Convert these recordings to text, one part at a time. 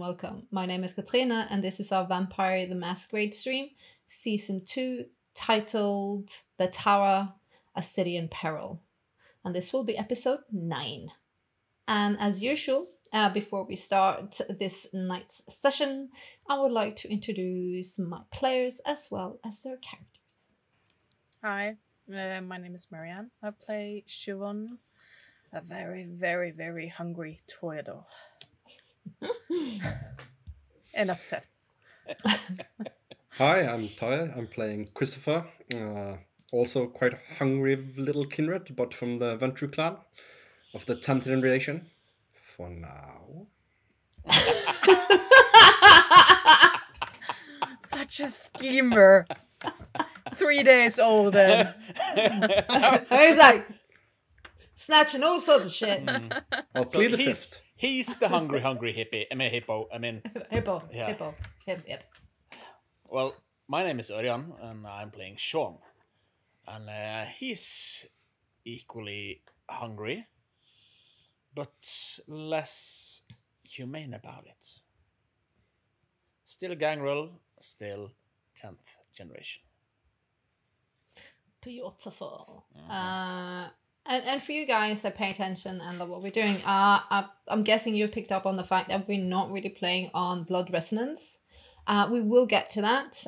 welcome. My name is Katrina, and this is our Vampire the Masquerade stream, Season 2, titled The Tower, A City in Peril. And this will be episode 9. And as usual, before we start this night's session, I would like to introduce my players as well as their characters. Hi, my name is Marianne. I play Shivon, a very, very, very hungry toreador. Enough said. Hi, I'm Taya. I'm playing Christopher, also quite hungry little kindred, but from the Ventru clan of the 10th generation. For now. Such a schemer. 3 days old and... He's like snatching all sorts of shit. I'll plead the fifth. He's the hungry hippie. Hippo. Hippo. Yeah. Hippo. Yep. Well, my name is Örjan, and I'm playing Sean. And he's equally hungry, but less humane about it. Still gangrel, still 10th generation. Beautiful. And for you guys that pay attention and love what we're doing, I'm guessing you've picked up on the fact that we're not really playing on blood resonance. We will get to that,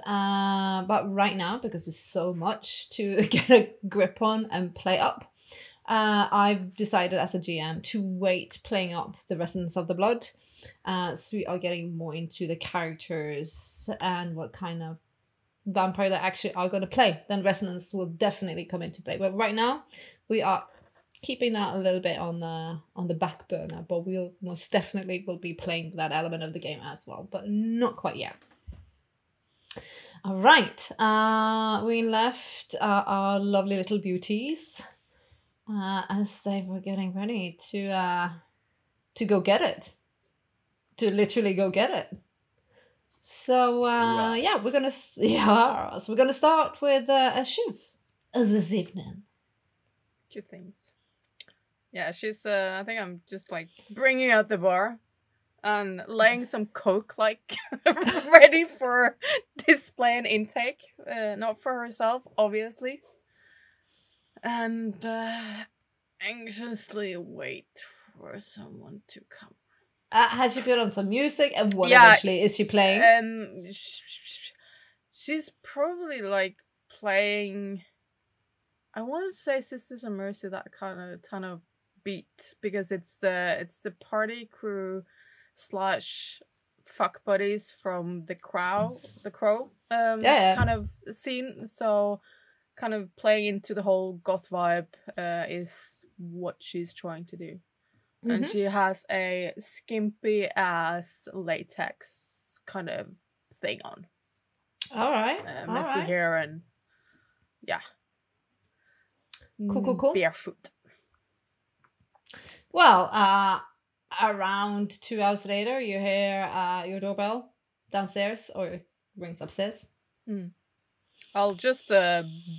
but right now, because there's so much to get a grip on and play up, I've decided as a GM to wait playing up the resonance of the blood. So we are getting more into the characters and what kind of vampire that actually are going to play. Then resonance will definitely come into play. But right now, we are keeping that a little bit on the back burner, but we'll most definitely will be playing that element of the game as well, but not quite yet. All right, we left our lovely little beauties as they were getting ready to go get it, to literally go get it. So yeah, we're gonna start with Shiv this evening. Good things. Yeah, she's, I think I'm just, like, bringing out the bar and laying some coke, like, ready for display and intake. Not for herself, obviously. And, anxiously wait for someone to come. Has she put on some music, and what actually is she playing? She's probably, like, playing... I want to say Sisters of Mercy, that kind of ton of beat, because it's the party crew / fuck buddies from the Crow kind of scene. So kind of playing into the whole goth vibe is what she's trying to do. Mm-hmm. And she has a skimpy ass latex kind of thing on. All right. Messy hair and yeah. Cool. Barefoot. Well, around 2 hours later, you hear your doorbell downstairs, or it rings upstairs. I'll just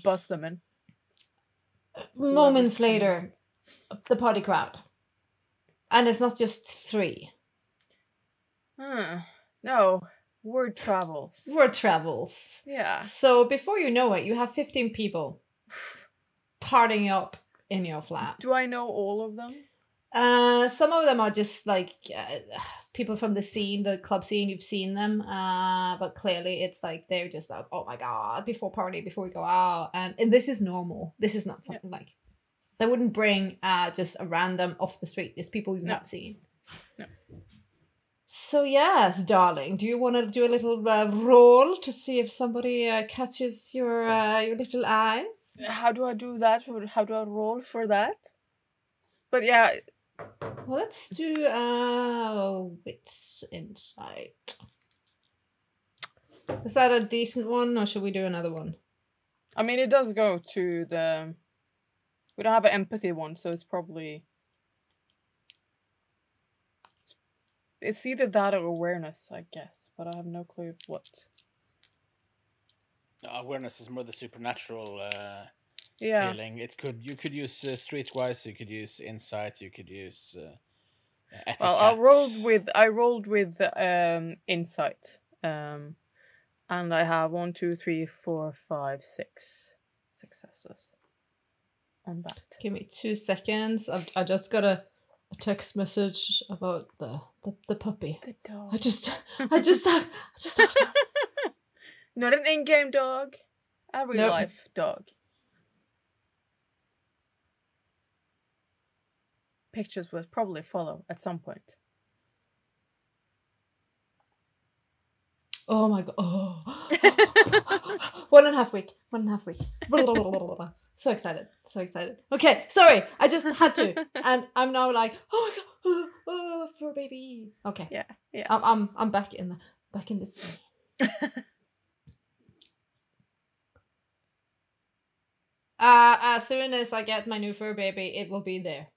bust them in. Moments later, the party crowd. And it's not just 3. No, word travels. Yeah. So before you know it, you have 15 people partying up in your flat. Do I know all of them? Some of them are just like people from the scene, the club scene. You've seen them, but clearly it's like they're just like, oh my god, before we go out, and this is normal. This is not something like they wouldn't bring just a random off the street. It's people you've not seen. No. So yes, darling, do you want to do a little roll to see if somebody catches your little eyes? How do I do that? How do I roll for that? But yeah. Well, let's do wits insight. Is that a decent one, or should we do another one? I mean, it does go to the... We don't have an empathy one, so it's probably... It's either that or awareness, I guess, but I have no clue what. Awareness is more the supernatural feeling. You could use streetwise, you could use insight, you could use etiquette. Well, I rolled with insight, and I have 1, 2, 3, 4, 5, 6 successes on that. Give me 2 seconds. I just got a text message about the puppy. The dog. I just have that. Not an in-game dog, a real life dog. Pictures will probably follow at some point. Oh my god. Oh. 1.5 week. 1.5 week. So excited. Okay, sorry. I just had to. And I'm now like, oh my god, fur baby. Okay. Yeah. I'm back in the scene. As soon as I get my new fur baby, it will be there.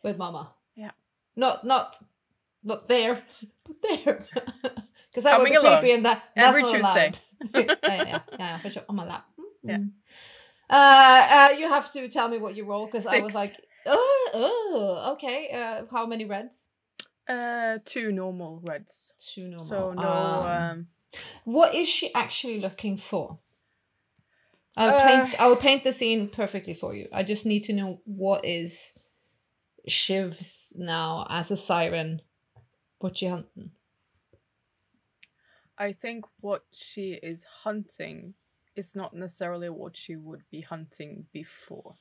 With mama. Yeah. Not there, but there. Because I will be along. creepy and that's every not Tuesday. yeah, for sure. On my lap. Yeah. You have to tell me what you roll because I was 6. like, okay. How many reds? 2 normal reds. 2 normal. So no. What is she actually looking for? I'll paint the scene perfectly for you. I just need to know what is Shiv's now as a siren. What she hunting? I think what she is hunting is not necessarily what she would be hunting before.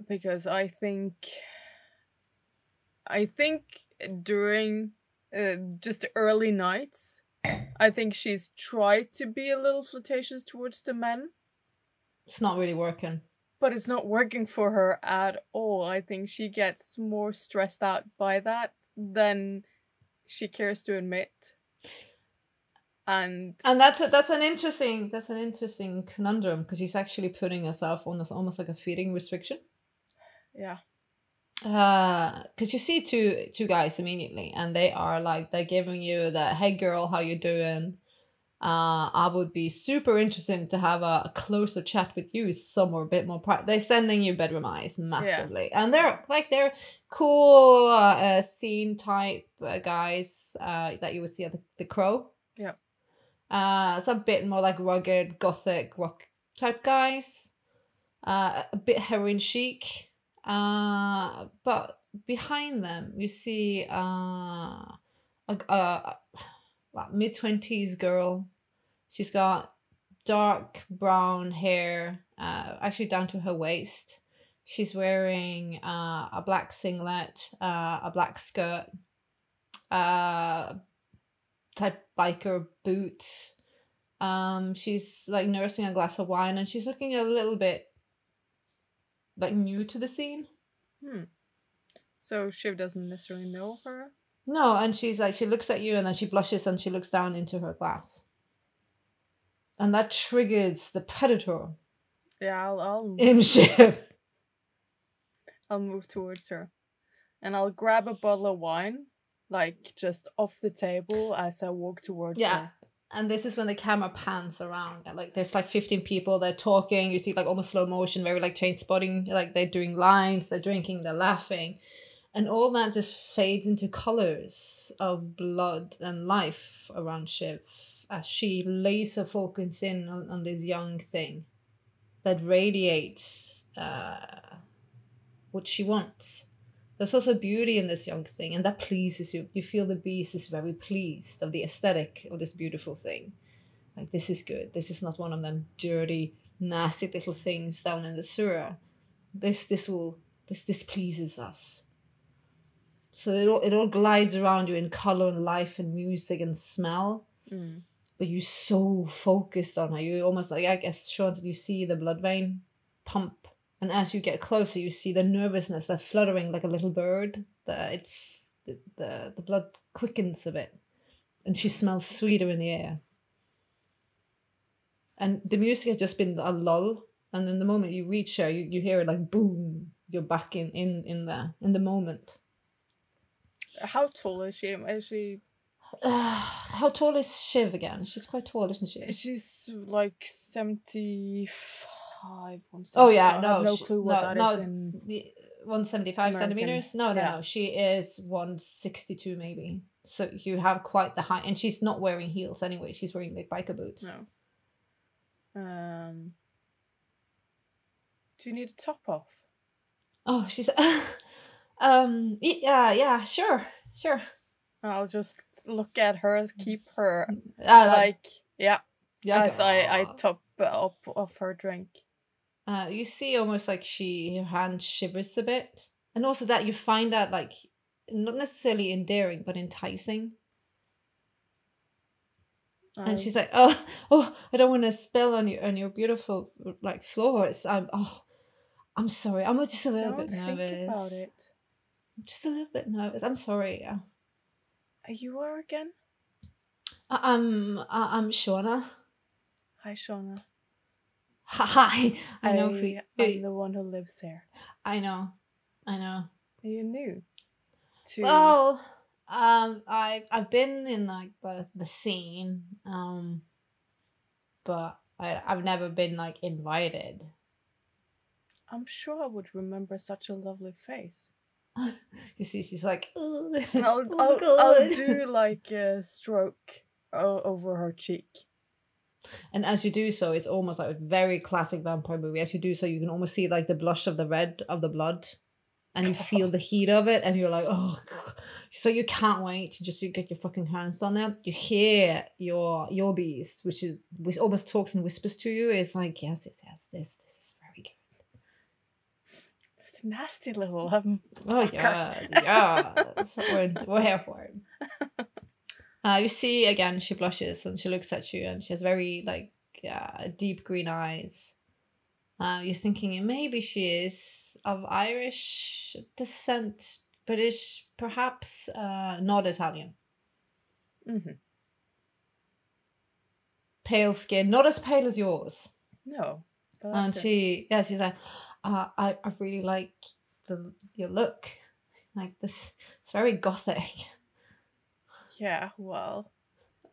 Because I think during just the early nights, I think she's tried to be a little flirtatious towards the men. It's not really working. But it's not working for her at all. I think she gets more stressed out by that than she cares to admit. And that's an interesting conundrum because she's actually putting herself on this almost like a feeding restriction. Yeah. Because you see two guys immediately, and they're giving you the hey girl, how you doing? I would be super interested to have a closer chat with you somewhere a bit more they're sending you bedroom eyes massively. Yeah. And they're cool scene type guys that you would see at the Crow. Yeah. It's a bit more like rugged gothic rock type guys. A bit heroin chic. But behind them you see a mid-20s girl. She's got dark brown hair, actually down to her waist. She's wearing a black singlet, a black skirt, type biker boots. She's like nursing a glass of wine, and she's looking a little bit like new to the scene. So Shiv doesn't necessarily know her? No, and she's like, she looks at you and then she blushes and she looks down into her glass. And that triggers the predator. Yeah, I'll in Shiv. I'll move towards her. And I'll grab a bottle of wine, like just off the table as I walk towards her. And this is when the camera pans around. Like there's like 15 people, they're talking, you see like almost slow motion, very like Train Spotting, like they're doing lines, they're drinking, they're laughing. And all that just fades into colors of blood and life around Shiv as she laser focuses in on this young thing that radiates what she wants. There's also beauty in this young thing, and that pleases you. You feel the beast is very pleased of the aesthetic of this beautiful thing. Like, this is good. This is not one of them dirty, nasty little things down in the sewer. This pleases us. So it all glides around you in color and life and music and smell. But you're so focused on her. You almost like, I guess, Sean, you see the blood vein pump. And as you get closer, you see the nervousness, the fluttering like a little bird. The blood quickens a bit. And she smells sweeter in the air. And the music has just been a lull. And then the moment you reach her, you hear it like boom. You're back in the moment. How tall is she? How tall is Shiv again? She's quite tall, isn't she? She's like 75. Oh yeah, I have no clue what that is in. 175 American. centimeters. No, Yeah. no. She is 162 maybe. So you have quite the height, and she's not wearing heels anyway. She's wearing like biker boots. No. Do you need a top off? Oh, she's yeah, sure. I'll just look at her, keep her Yeah, as I go. top up of her drink. You see almost like her hand shivers a bit, and also that you find that like not necessarily endearing but enticing. And she's like, oh, I don't want to spill on your beautiful like floors. I'm sorry. I'm just a little bit nervous. Think about it. I'm just a little bit nervous. I'm sorry. You are again? I'm Shauna. Hi, Shauna. Hi. I'm the one who lives here. I know. Are you new? Well, I've been in like the scene, but I've never been like invited. I'm sure I would remember such a lovely face. You see, she's like, oh, and I'll do like a stroke over her cheek. And as you do so, it's almost like a very classic vampire movie. As you do so, you can almost see like the blush of the red of the blood, and you feel the heat of it, and you're like, oh. So you can't wait to just get your fucking hands on it. You hear your beast, which almost talks and whispers to you. It's like, yes, this is very good. It's a nasty little oh yeah. We're here for it. You see again, she blushes and she looks at you, and she has very like deep green eyes. You're thinking maybe she is of Irish descent, British, perhaps not Italian. Mm-hmm. Pale skin, not as pale as yours. No. And she's like, I really like your look, like this. It's very gothic. Yeah, well,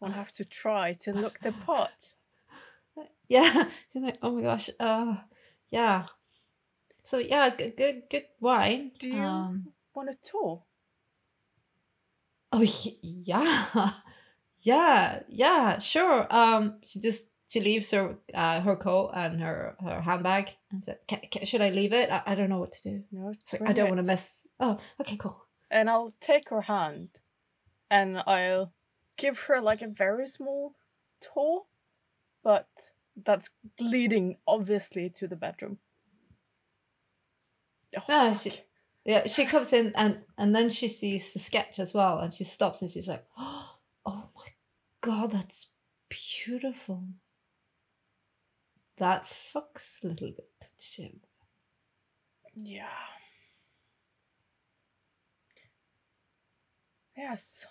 I'll have to try to look the part. Yeah, she's like, oh my gosh, yeah. So yeah, good wine. Do you want a tour? Oh yeah, sure. She leaves her coat and her handbag and said, should I leave it? I don't know what to do. No, I don't want to mess. Oh, okay, cool. And I'll take her hand. And I'll give her like a very small tour, but that's leading obviously to the bedroom. Oh, she comes in and then she sees the sketch as well, and she stops and she's like, oh my god, that's beautiful. That fucks a little bit, Shiv. Yeah. Yes.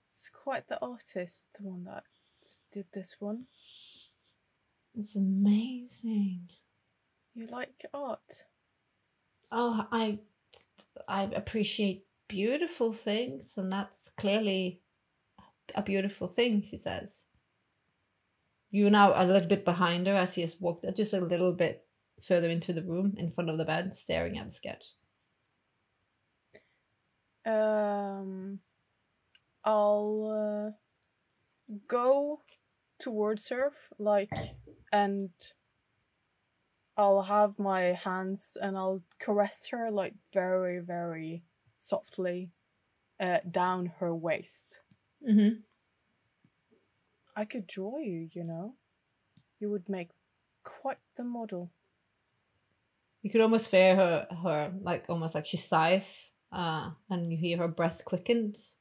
It's quite the artist, the one that did this one. It's amazing. You like art? Oh, I appreciate beautiful things, and that's clearly a beautiful thing, she says. You're now a little bit behind her as she has walked just a little bit further into the room in front of the bed, staring at the sketch. I'll go towards her, and I'll have my hands and I'll caress her like very, very softly down her waist. Mm-hmm. I could draw you, you know. You would make quite the model. You could almost hear her like almost like she sighs, and you hear her breath quickens.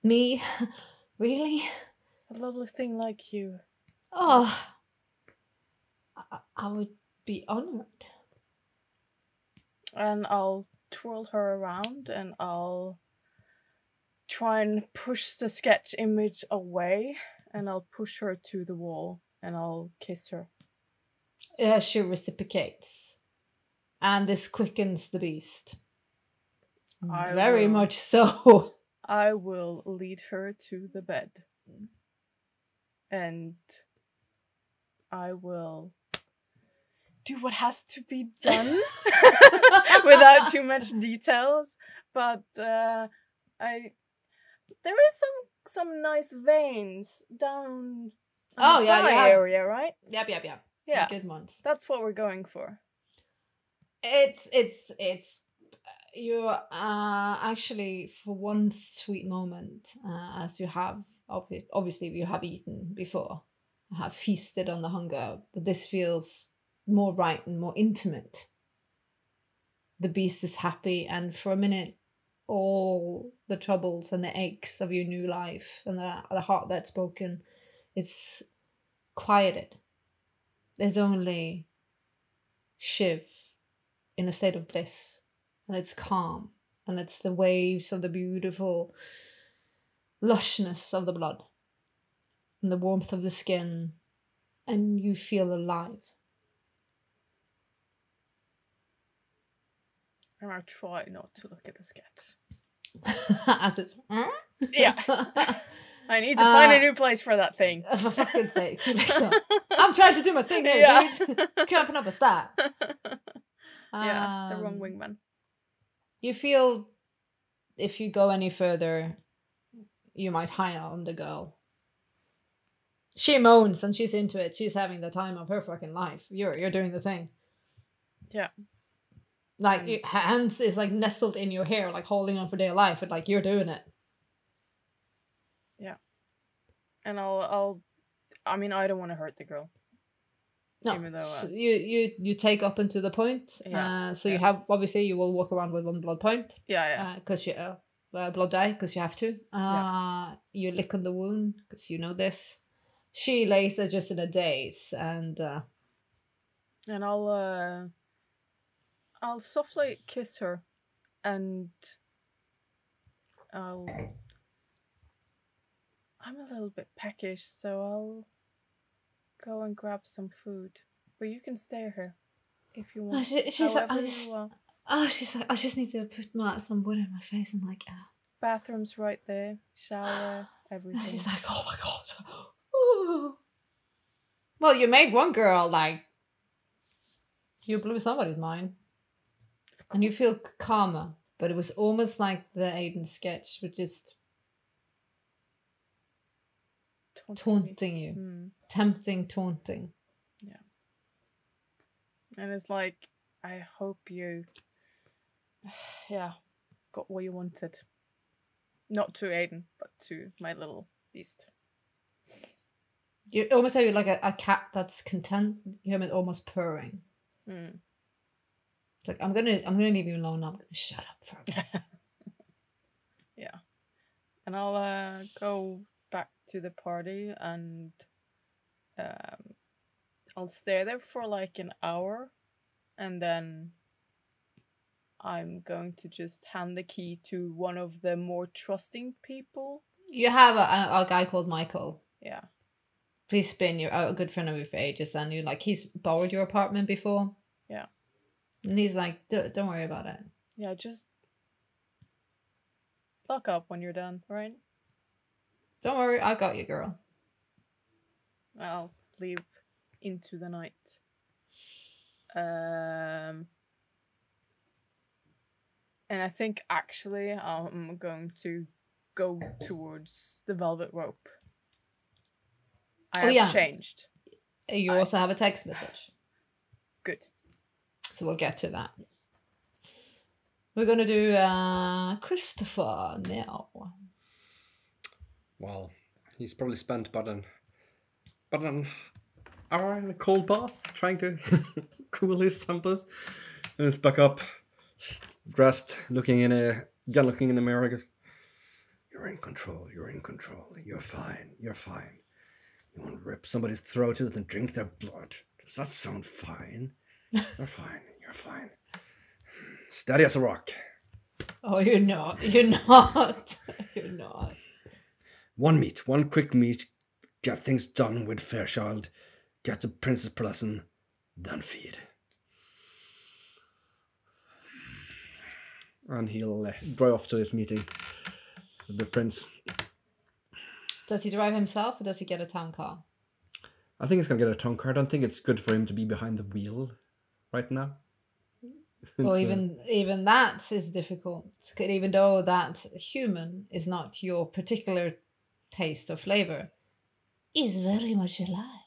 Me? Really? A lovely thing like you. Oh, I would be honored. And I'll twirl her around and I'll try and push the sketch image away, and I'll push her to the wall and I'll kiss her. Yeah, she reciprocates. And this quickens the beast. Very much so. I will lead her to the bed. And I will do what has to be done without too much details. But there is some nice veins down Oh, the yeah, you thigh have- area, right? Yep. Yeah, Good ones. that's what we're going for. It's you're actually for one sweet moment, as you have obviously you have eaten before, have feasted on the hunger, but this feels more right and more intimate. The beast is happy, and for a minute all the troubles and the aches of your new life and the heart that's broken is quieted. There's only Shiv in a state of bliss, and it's calm, and it's the waves of the beautiful lushness of the blood and the warmth of the skin, and you feel alive. And I try not to look at the sketch. As it's Yeah. I need to find a new place for that thing. For fucking sake, I'm trying to do my thing here, Yeah. dude. Cramping up a stat. Yeah, the wrong wingman. You feel if you go any further, you might harm the girl. She moans and she's into it. She's having the time of her fucking life. You're doing the thing. Yeah. Like her hands is like nestled in your hair, like holding on for dear life, and like you're doing it. Yeah. And I don't want to hurt the girl. No, Even though, so you take up into the point. Yeah, So you have obviously you will walk around with one blood point. Yeah. Because you blood die because you have to. You lick on the wound because you know this. She lays there just in a daze, and I'll softly kiss her, and I'm a little bit peckish, so I'll go and grab some food. But you can stay here if you want. she's like, she's like, I just need to put some wood in my face and like. Bathroom's right there, shower, everything. And she's like, oh my god. Ooh. Well, you made one girl like. You blew somebody's mind. And you feel calmer, but it was almost like the Aiden sketch, which just taunting you. Tempting, taunting. Yeah. And it's like, I hope you, got what you wanted. Not to Aiden, but to my little beast. You almost have like a cat that's content. You have it almost purring. It's like, I'm gonna leave you alone now. I'm gonna shut up for a minute. Yeah. And I'll go back to the party, and I'll stay there for like an hour, and then I'm going to just hand the key to one of the more trusting people. You have a guy called Michael. Yeah. He's been a good friend of you for ages, and you like he's borrowed your apartment before. Yeah. And he's like, don't worry about it. Yeah, just lock up when you're done, right? Don't worry, I got you, girl. I'll leave into the night. And I think actually I'm going to go towards the velvet rope. I have changed. You also have a text message. Good. So we'll get to that. We're going to do Christopher now. Well, he's probably spent about an hour in a cold bath trying to cool his tempers. And he's back up, dressed, looking in the mirror. Goes, you're in control, you're fine. You want to rip somebody's throat out and drink their blood. Does that sound fine? You're fine. Steady as a rock. Oh, you're not. One quick meet, get things done with Fairchild, get the princess present, then feed. And he'll drive off to his meeting with the prince. Does he drive himself, or does he get a town car? I think he's going to get a town car. I don't think it's good for him to be behind the wheel right now. Or It's, even that is difficult. Even though that human is not your particular taste or flavor, is very much alive,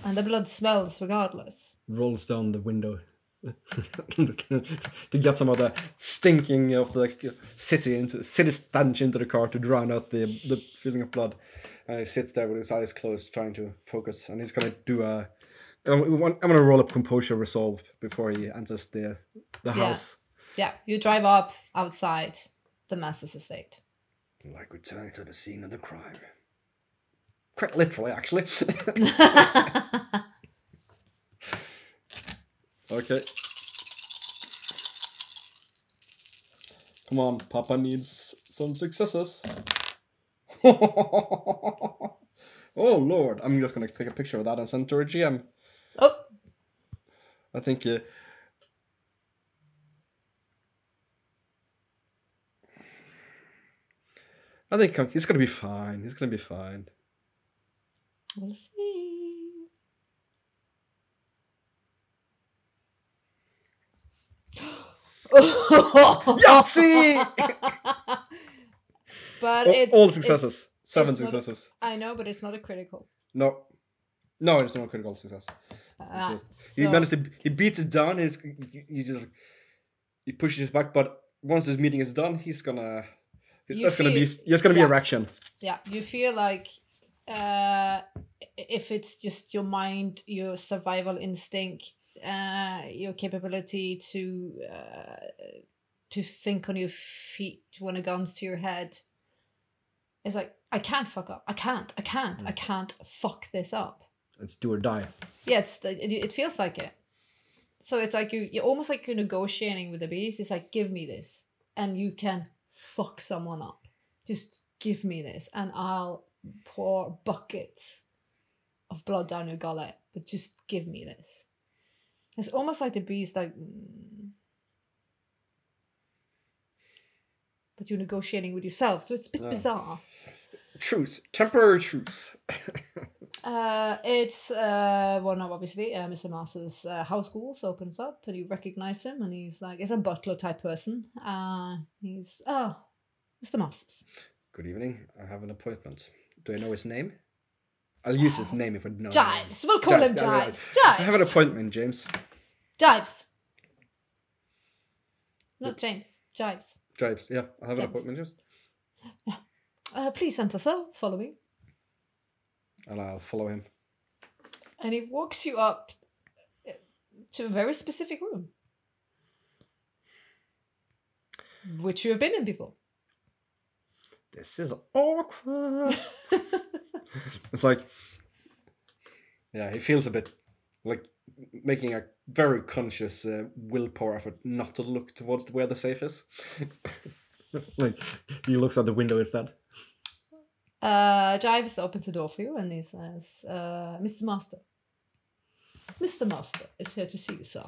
and the blood smells regardless. rolls down the window to get some of the stinking of the city stench into the car to drown out the feeling of blood. And he sits there with his eyes closed, trying to focus. And he's gonna do a. I'm gonna roll up composure resolve before he enters the house. Yeah, you drive up outside the master's estate. Like returning to the scene of the crime. Quite literally, actually. Okay. Come on, Papa needs some successes. Oh Lord, I'm just gonna take a picture of that and send it to our GM. Oh, I think he's gonna be fine. He's gonna be fine. we'll see. Yahtzee! But all successes. 7 it's not successes. I know, but it's not a critical. No, it's not a critical success. It's just, he so- managed to. He beats it down. He pushes it back. But once this meeting is done, there's gonna be a reaction. Yeah, you feel like if it's just your mind, your survival instincts, your capability to think on your feet when a gun's to your head, it's like, I can't fuck up. I can't fuck this up. It's do or die. Yeah, it feels like it. So it's like you're almost like you're negotiating with the beast. It's like, give me this, and you can fuck someone up. Just give me this, and I'll pour buckets of blood down your gullet. But just give me this. It's almost like the beast, like, but you're negotiating with yourself, so it's a bit bizarre. Truce, temporary truce. It's well, no, obviously, Mr. Masters' house calls opens up, and you recognize him, and he's like, he's a butler type person. He's Mr. Masters. Good evening. I have an appointment. Do I know his name? I'll use his name if I know. Jives. We'll call him Jives. Jives. I have an appointment, James. Jives. Not James. Jives. Jives. Yeah, I have an appointment, James. Please enter, sir. Follow me. And I'll follow him. And he walks you up to a very specific room, which you have been in before. This is awkward. It's like, yeah, he feels a bit like making a very conscious willpower effort not to look towards where the safe is. Like, he looks out the window instead. Jives opens the door for you, and he says, Mr. Master. Mr. Master is here to see you, sir.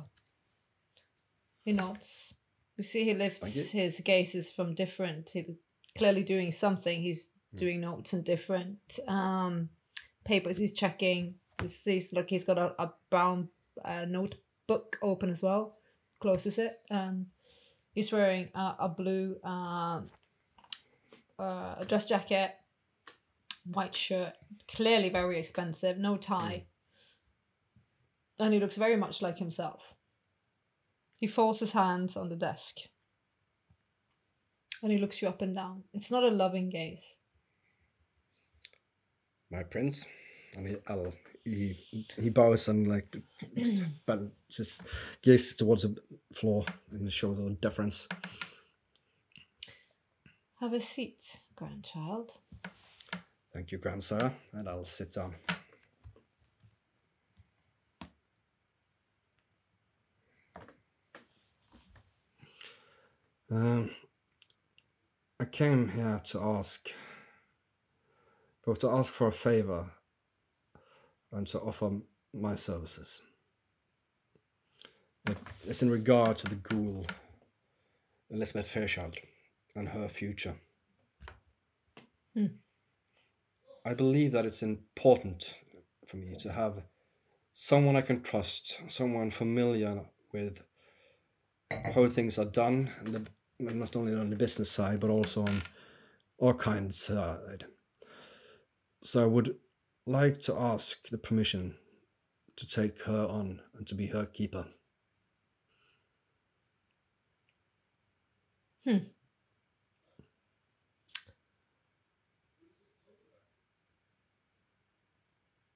He nods. You see he lifts his gazes from different... He's clearly doing something. He's doing notes and different papers he's checking. You see, look, he's got a brown notebook open as well. Closes it. He's wearing a blue dress jacket, white shirt, clearly very expensive, no tie. And he looks very much like himself. He folds his hands on the desk. And he looks you up and down. It's not a loving gaze. My prince. And he bows and like just gazes towards the floor and shows a deference. Have a seat, grandchild. Thank you, grandsire, and I'll sit down. I came here to ask for a favor and to offer my services. It's in regard to the ghoul, Elizabeth Fairchild, and her future. I believe that it's important for me to have someone I can trust, someone familiar with how things are done, and not only on the business side, but also on our kind side. So I would like to ask the permission to take her on and to be her keeper.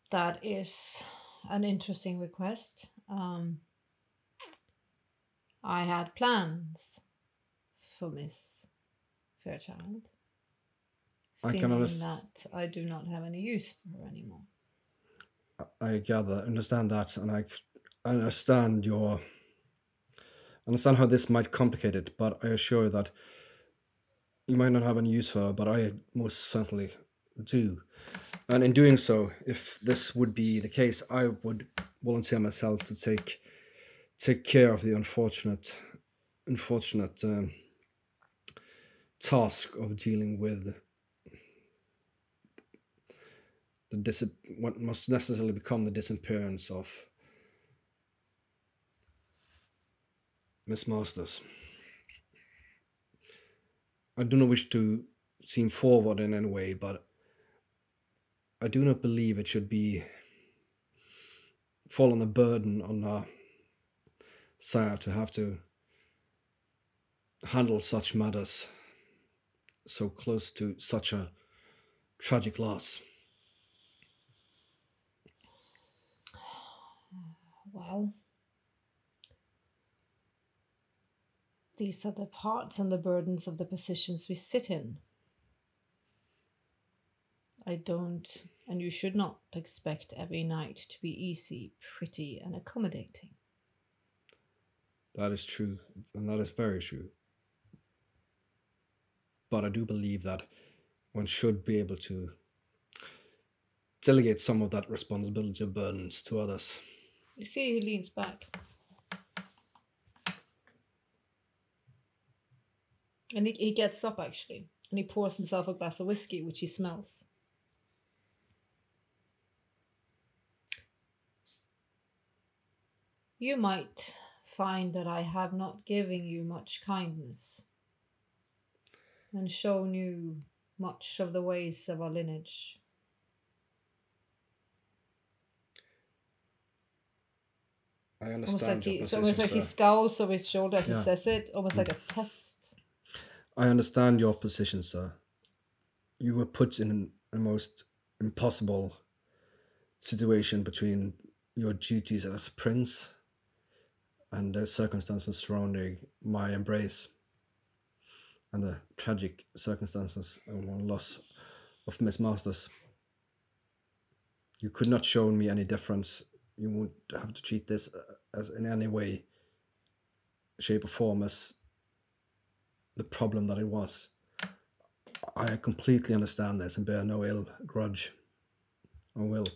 That is an interesting request. I had plans for Miss Fairchild, I can thinking understand. that I do not have any use for her anymore. I understand that, and I understand your understand how this might complicate it. But I assure you that you might not have any use for her, but I most certainly do. And in doing so, if this would be the case, I would volunteer myself to take care of the unfortunate task of dealing with what must necessarily become the disappearance of Miss Masters. I do not wish to seem forward in any way, but I do not believe it should fall on the burden on our sire to have to handle such matters so close to such a tragic loss. Well, these are the parts and the burdens of the positions we sit in. I don't, and you should not expect every night to be easy, pretty, and accommodating. That is true, and that is very true. But I do believe that one should be able to delegate some of that responsibility or burdens to others. You see, he leans back. And he gets up, actually, and he pours himself a glass of whiskey, which he smells. You might find that I have not given you much kindness and shown you much of the ways of our lineage. I understand your It's position, almost like he sir. scowls over his shoulder as he Yeah. says it, almost like a test. I understand your position, sir. You were put in a most impossible situation between your duties as prince and the circumstances surrounding my embrace and the tragic circumstances and loss of Miss Masters. You could not show me any difference. You would have to treat this as in any way, shape or form as the problem that it was. I completely understand this and bear no ill grudge or will.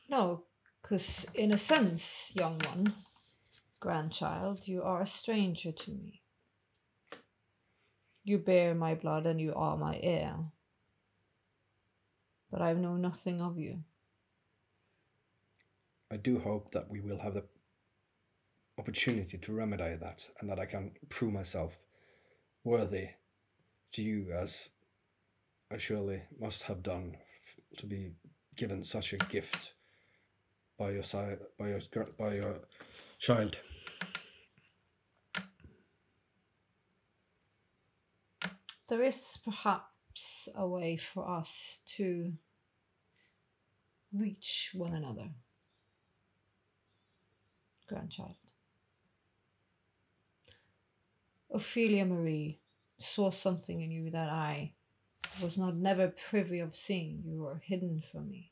No, because in a sense, young one, grandchild, you are a stranger to me. You bear my blood and you are my heir. But I know nothing of you. I do hope that we will have the opportunity to remedy that and that I can prove myself worthy to you as I surely must have done to be given such a gift by your side, by your child. There is perhaps a way for us to reach one another, grandchild. Ophelia Marie saw something in you that I was never privy of seeing. You were hidden from me.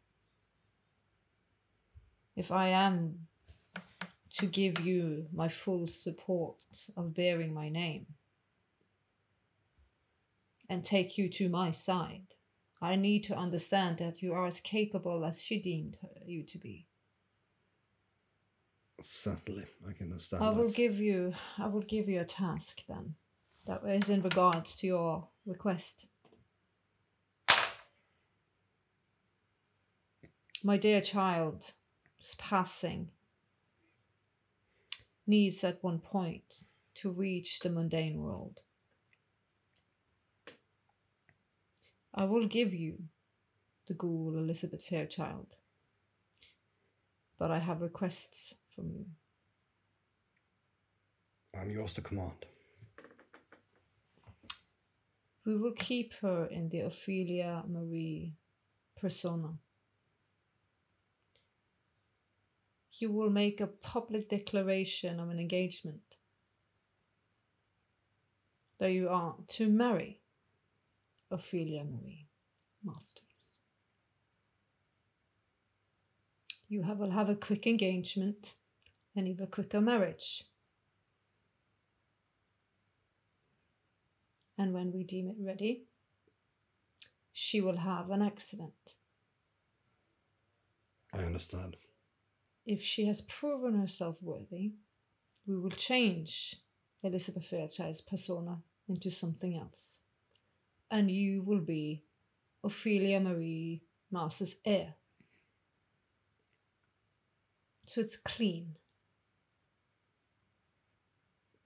If I am to give you my full support of bearing my name and take you to my side, I need to understand that you are as capable as she deemed you to be. Certainly, I can understand I that. will give you a task then, that is in regards to your request. My dear child passing needs at one point to reach the mundane world. I will give you the ghoul Elizabeth Fairchild, but I have requests from you. I'm yours to command. We will keep her in the Ophelia Marie persona. You will make a public declaration of an engagement that you are to marry Ophelia Marie Masters. Will have a quick engagement and even quicker marriage. And when we deem it ready, she will have an accident. I understand. If she has proven herself worthy, we will change Elizabeth Fairchild's persona into something else. And you will be Ophelia Marie Masters' heir. So it's clean.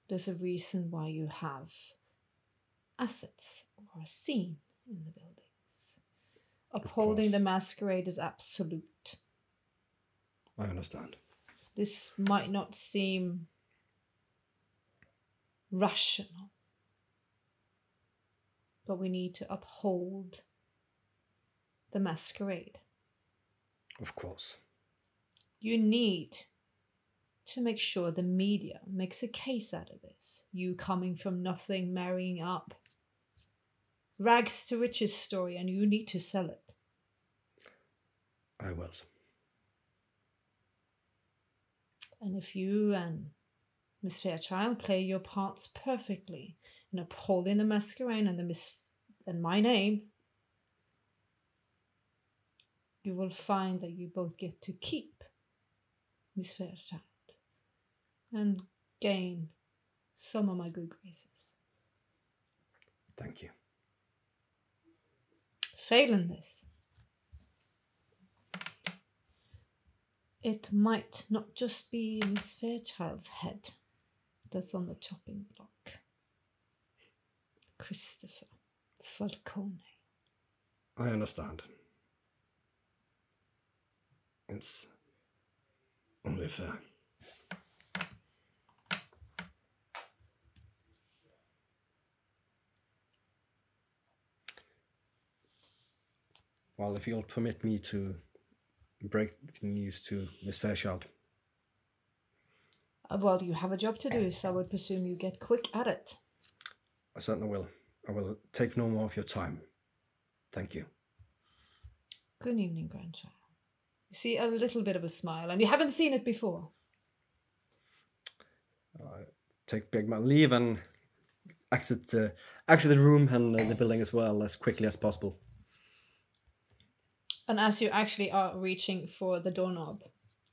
There's a reason why you have assets or a scene in the buildings. Upholding the masquerade is absolute. I understand. This might not seem rational, but we need to uphold the masquerade. Of course. You need to make sure the media makes a case out of this. You coming from nothing, marrying up. Rags to riches story, and you need to sell it. I will. And if you and Miss Fairchild play your parts perfectly in upholding the masquerade and my name, you will find that you both get to keep Miss Fairchild and gain some of my good graces. Thank you. Failing this, it might not just be Miss Fairchild's head that's on the chopping block. Christopher Falcone. I understand. It's only fair. Well, if you'll permit me to break the news to Miss Fairchild. Well, you have a job to do, so I would presume you get quick at it. I certainly will. I will take no more of your time. Thank you. Good evening, grandchild. You see a little bit of a smile, and you haven't seen it before. Take big man leave and exit the room and the building as well as quickly as possible. And as you actually are reaching for the doorknob,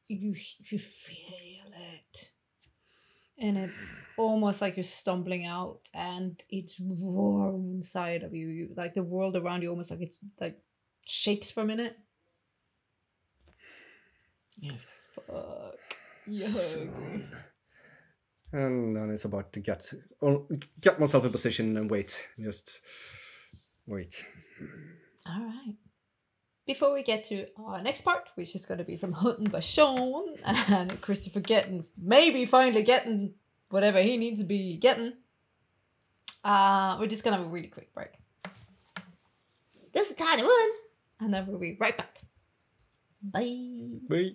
you feel it. And it's almost like you're stumbling out and it's roaring inside of you. Like the world around you almost like it's like shakes for a minute. Yeah, fuck. Soon. And then it's about to get myself in position and wait. Just wait. All right. Before we get to our next part, which is going to be some hunting by Sean and Christopher maybe finally getting whatever he needs to be getting, we're just going to have a really quick break. Just a tiny one. And then we'll be right back. Bye. Bye.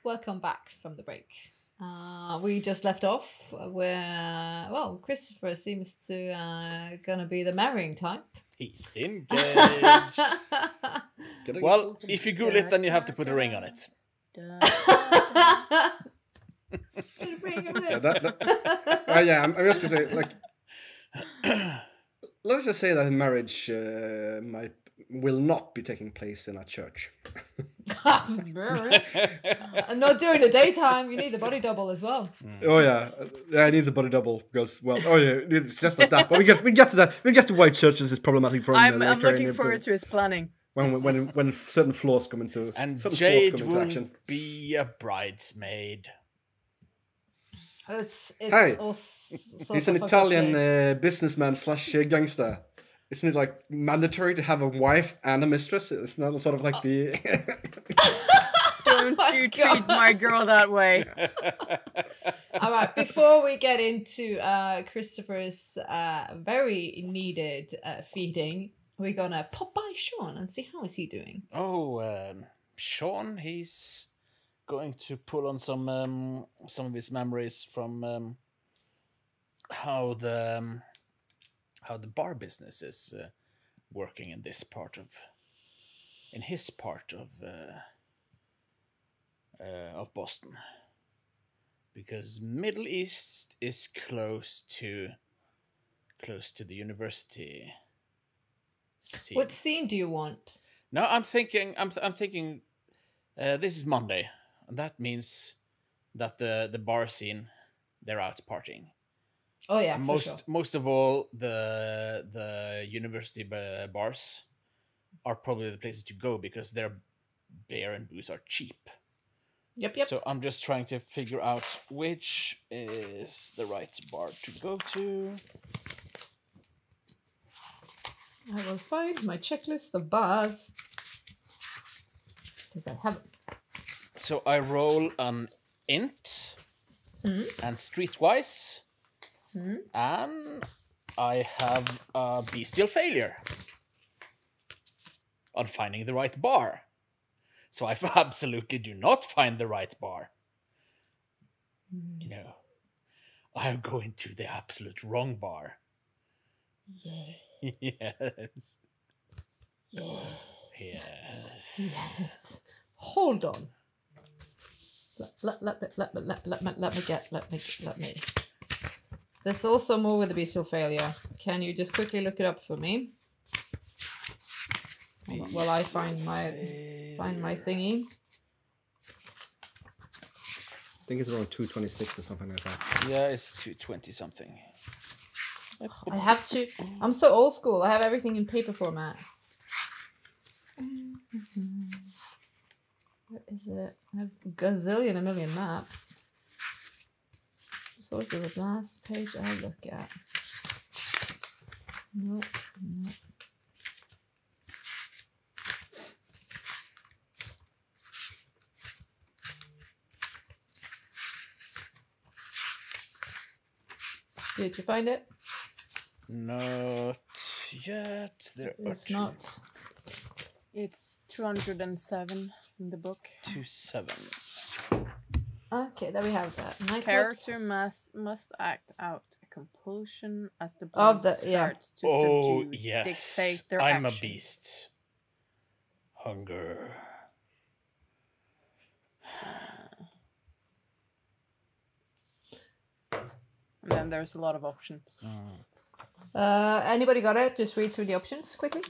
welcome back from the break. We just left off where, well, Christopher seems to gonna be the marrying type. He's engaged. Gotta get Well, something. if you Google it, then you have to put a ring on it. Yeah, I'm just gonna say, like, let's just say that marriage will not be taking place in a church. Not during the daytime. You need a body double as well. Oh yeah, it needs a body double because, well, oh yeah, it's just like that. But we get to that. We get to why churches is problematic for I'm looking forward to his planning. When certain flaws come into And certain Jade flaws come into will action. be a bridesmaid. It's Hey, all he's an Italian businessman / gangster. Isn't it like mandatory to have a wife and a mistress? It's not sort of like the. Don't you treat my girl that way. All right, before we get into Christopher's very needed feeding, we're gonna pop by Sean and see how is he doing. Oh, Sean, he's going to pull on some of his memories from how the bar business is working in his part of Boston, because Middle East is close to the university scene. What scene do you want? No, I'm thinking. This is Monday, and that means that the bar scene, they're out partying. Oh yeah, And for sure. most of all, the university bars are probably the places to go because their beer and booze are cheap. Yep. So I'm just trying to figure out which is the right bar to go to. I will find my checklist of bars because I haven't. So I roll an int and streetwise, and I have a bestial failure on finding the right bar. So I absolutely do not find the right bar. No, I'm going to the absolute wrong bar. Yeah. Yes. Yeah. Yes. Hold on. Let me. There's also more with the bestial failure. Can you just quickly look it up for me? While I find my thingy. I think it's around 226 or something like that. Yeah, it's 220 something. I have to. I'm so old school. I have everything in paper format. What is it? I have a gazillion, a million maps. So what's the last page I look at? Nope. Did you find it? Not yet. There are If not, It's 207 in the book. 27. okay, there we have that. Nightclub. Character must act out a compulsion as the Of blood the- yeah. starts to Oh subdue, yes, dictate their I'm actions. a beast. Hunger. And then there's a lot of options. Anybody got it? Just read through the options quickly.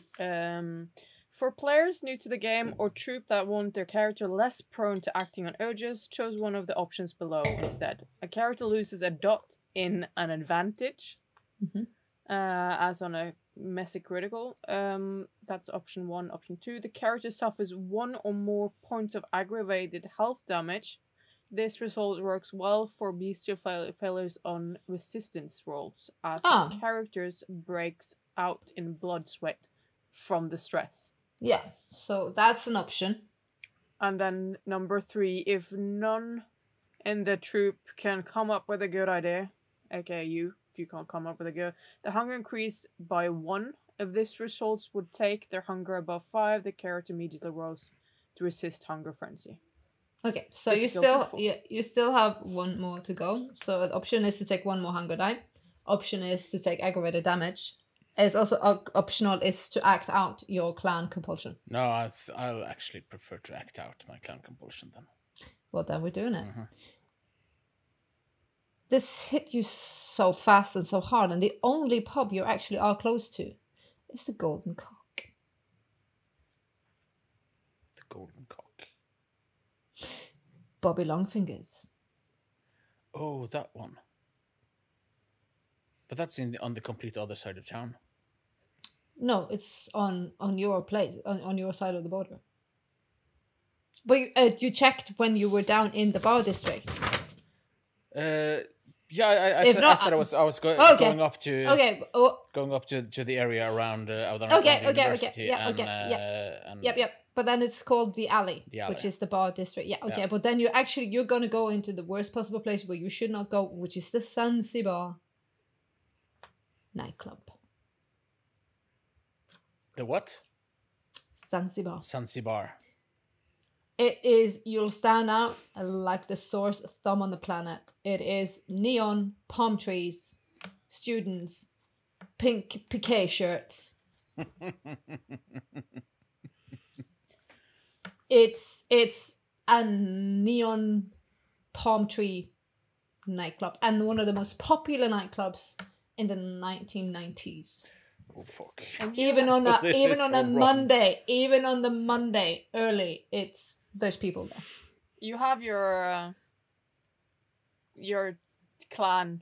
For players new to the game or troop that want their character less prone to acting on urges, choose one of the options below instead. A character loses a dot in an advantage, as on a messy critical. That's option 1. Option 2, the character suffers 1 or more points of aggravated health damage. This result works well for bestial failures on resistance rolls, as the characters breaks out in blood sweat from the stress. Yeah, so that's an option. And then number 3, if none in the troop can come up with a good idea, aka you, if you can't come up with a good, the hunger increased by 1. If this results would take their hunger above 5, the character immediately rolls to resist hunger frenzy. Okay, so you still have one more to go. So the option is to take one more hunger die. Option is to take aggravated damage. It's also optional is to act out your clan compulsion. No, I'll actually prefer to act out my clan compulsion then. Well, then we're doing it. This hit you so fast and so hard, and the only pub you actually are close to is the Golden Cock. The Golden Cock. Bobby Longfingers. Oh, that one. But that's on the complete other side of town. No, it's on your place, on your side of the border. But you checked when you were down in the bar district. Yeah, I said I was going up to going up to the area around the university. Yep. But then it's called the alley, which is the bar district. Yeah, okay. Yeah. But then you're gonna go into the worst possible place where you should not go, which is the Zanzibar nightclub. The what? Zanzibar. Zanzibar. It is, you'll stand out like the sore's thumb on the planet. It is neon, palm trees, students, pink piqué shirts. It's a neon palm tree nightclub and one of the most popular nightclubs in the 1990s. Oh fuck! Even on the Monday early, there's people there. You have your clan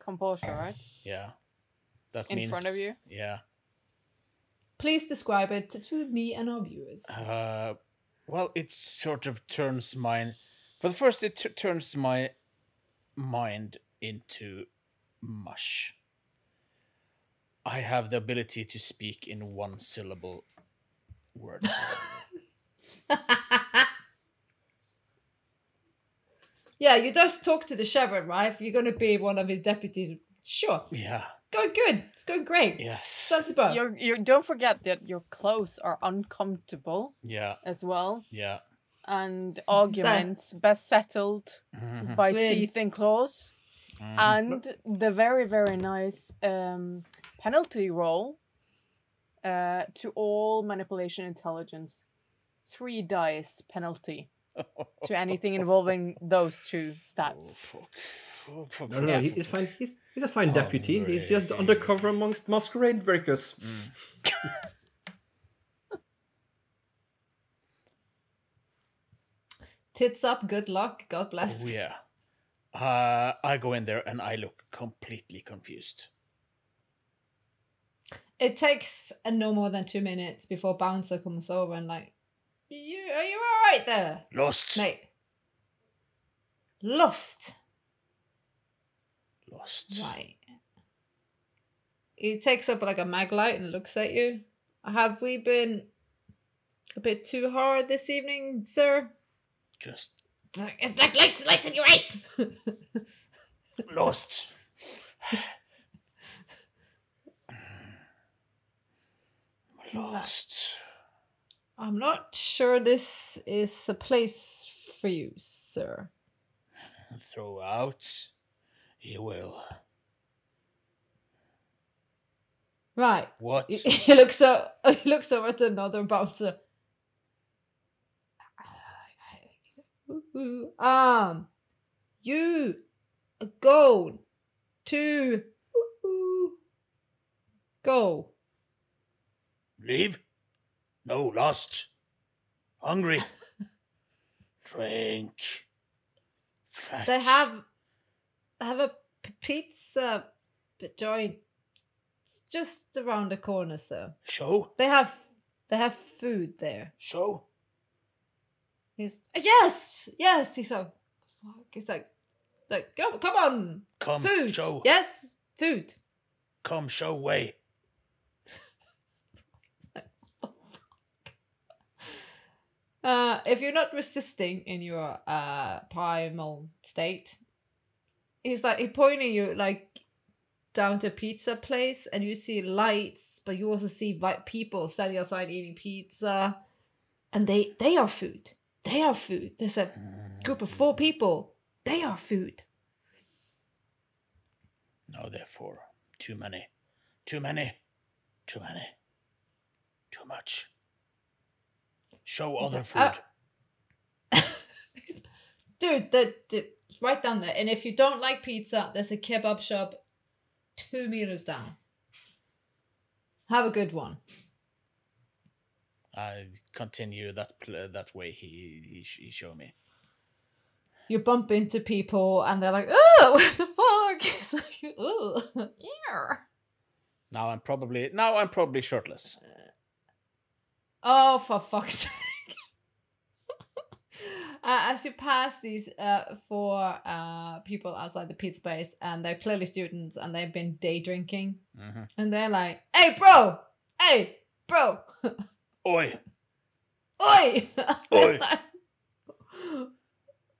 compulsion, right? Yeah, that in means, front of you. Yeah. Please describe it to me and our viewers. Well, it sort of turns mine. For the first, it turns my mind into mush. I have the ability to speak in one-syllable words. Yeah, you just talk to the sheriff, right? If you're going to be one of his deputies, sure. Yeah. Going good. It's going great. Yes. Zanzibar. You don't forget that your clothes are uncomfortable. Yeah. As well. Yeah. And arguments best settled by teeth and claws. And the very, very nice penalty roll to all manipulation intelligence. 3 dice penalty to anything involving those 2 stats. Oh, fuck. No, he's fine. He's a fine deputy. He's just undercover amongst masquerade breakers. Tits up, good luck, God bless. Oh, yeah. I go in there and I look completely confused. It takes no more than 2 minutes before Bouncer comes over and like, are you all right there? Lost. Mate. Lost. Right. He takes up like a mag light and looks at you. Have we been a bit too hard this evening, sir? Just... It's like lights in your eyes! Lost. Lost. I'm not sure this is a place for you, sir. Throw out. You will. Right. What? He looks over at another bouncer. You go to go. Leave? No, lost. Hungry. Drink. Fetch. They have a pizza joint just around the corner, sir. Show? They have food there. Show? Yes. He's like, come on. Come, food. show. Yes, food. Come, show way. If you're not resisting in your primal state, he's pointing you like down to a pizza place, and you see lights, but you also see people standing outside eating pizza, and they are food. They are food. There's a group of 4 people. They are food. No, therefore, too many. Too many. Too many. Too much. Show other food. Dude, it's right down there. And if you don't like pizza, there's a kebab shop 2 meters down. Have a good one. I continue that way he showed me. You bump into people and they're like, oh, what the fuck? It's like, oh, yeah. Now I'm probably shirtless. Oh, for fuck's sake. As you pass these 4 people outside the pizza place, and they're clearly students, and they've been day drinking, and they're like, hey, bro! Oi! Oi! Oi!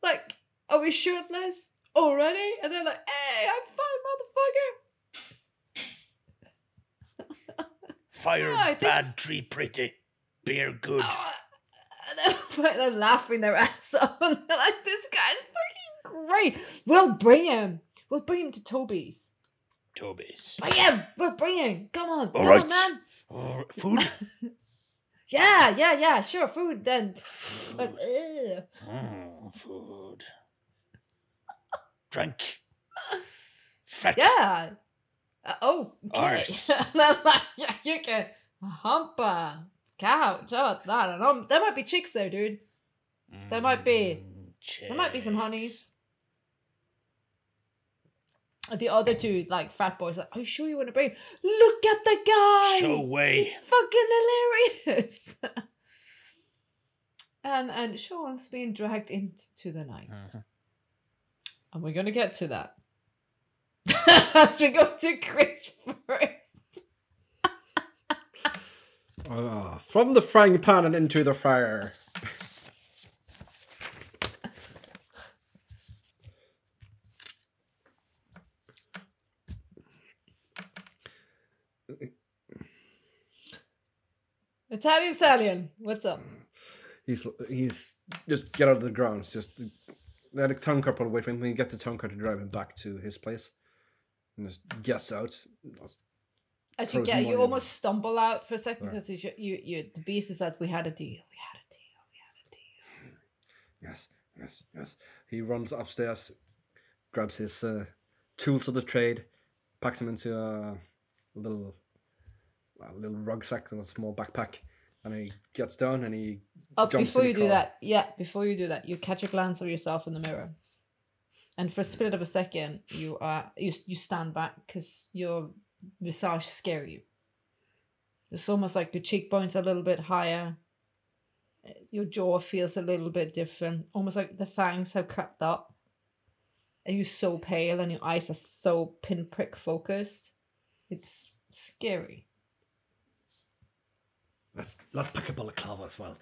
Like, are we shirtless already? And they're like, hey, I'm fine, motherfucker! Fire Oh, bad, tree pretty, beer good. Oh, and they're laughing their ass off, and they're like, this guy's fucking great. We'll bring him to Toby's. Bring him! We'll bring him! Come on! All Come right. on, man! Food? Yeah, sure, food then. But, Food. Drink. Fat. yeah. Okay. Arse. And I'm like, yeah, you can hump a couch. Oh, I don't know. There might be chicks there, dude. There might be some honeys. The other 2, like, frat boys, like, are you sure you want to bring? Look at the guy! Show way. Fucking hilarious! and Sean's being dragged into the night. And we're going to get to that. As we go to Chris first. From the frying pan and into the fire. Italian, what's up? He's just get out of the grounds. Just let a town car pull away from him. We get the town car to drive him back to his place, and just gets out. As you get, you almost stumble out for a second because you the beast is that we had a deal. Yes. He runs upstairs, grabs his tools of the trade, packs them into a little rucksack and a small backpack, and he gets down and he jumps before in you the do car. that, before you do that, you catch a glance of yourself in the mirror, and for a split of a second, you stand back because your visage scare you. It's almost like your cheekbones are a little bit higher. Your jaw feels a little bit different, almost like the fangs have crept up, and you're so pale, and your eyes are so pinprick focused. It's scary. Let's pack a balaclava as well.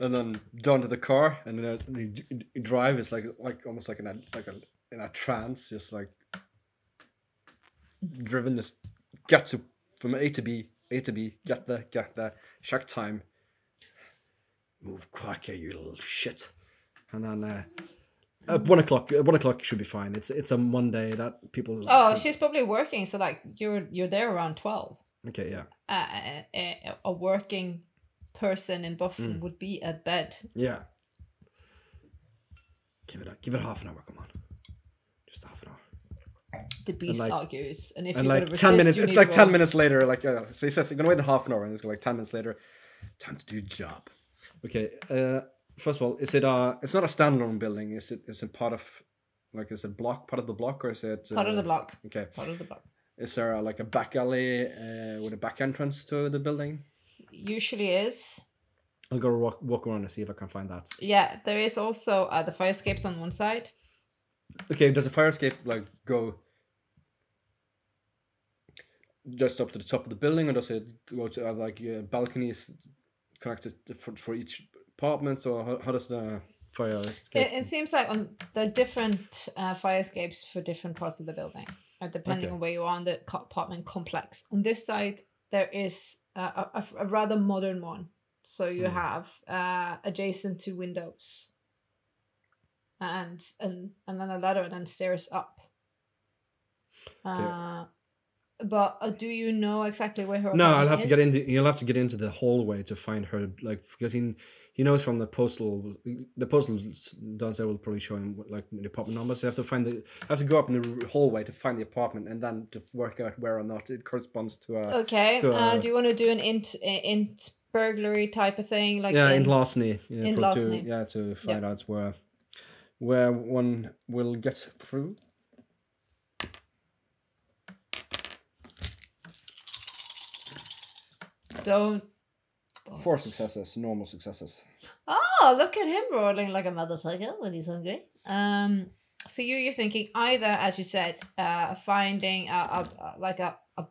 And then down to the car, and then the drive is like almost like in a trance, just like driven. Just get to from A to B, get there, check time. Move quicker, you little shit. And then at 1 o'clock, 1 o'clock should be fine. It's a Monday that people. Oh, she's probably working, so like you're there around 12. Okay, yeah. A working person in Boston would be at bed. Yeah. Give it half an hour. Come on, just half an hour. The beast argues, and if you like resist, 10 minutes, you it's need like to 10 roll. minutes later. Like so he says you're gonna wait a half an hour, and it's like 10 minutes later. Time to do your job. Okay. First of all, is it it's not a standalone building? Is it part of, like, is it part of the block, or is it Part of the block. Okay. Part of the block. Is there like a back alley with a back entrance to the building? Usually is. I'll go walk around and see if I can find that. Yeah, there is also the fire escapes on one side. Okay, does the fire escape like go just up to the top of the building, or does it go to balconies connected for each apartment, or how does the fire escape? It seems like there are different fire escapes for different parts of the building, depending on where you are in the apartment complex. On this side, there is a rather modern one. So you have adjacent to windows, and then a ladder, and then stairs up. But do you know exactly where her? No, I'll have is? to get into. You'll have to get into the hallway to find her, like, because he knows from the postal does will probably show him like the apartment numbers. So you have to go up in the hallway to find the apartment, and then to work out where or not it corresponds to a. Okay. To a, do you want to do an int burglary type of thing, like in larceny? Yeah, in larceny. to find out where one will get through. Don't. 4 successes, normal successes. Oh, look at him rolling like a motherfucker when he's hungry. For you, you're thinking either, as you said, finding a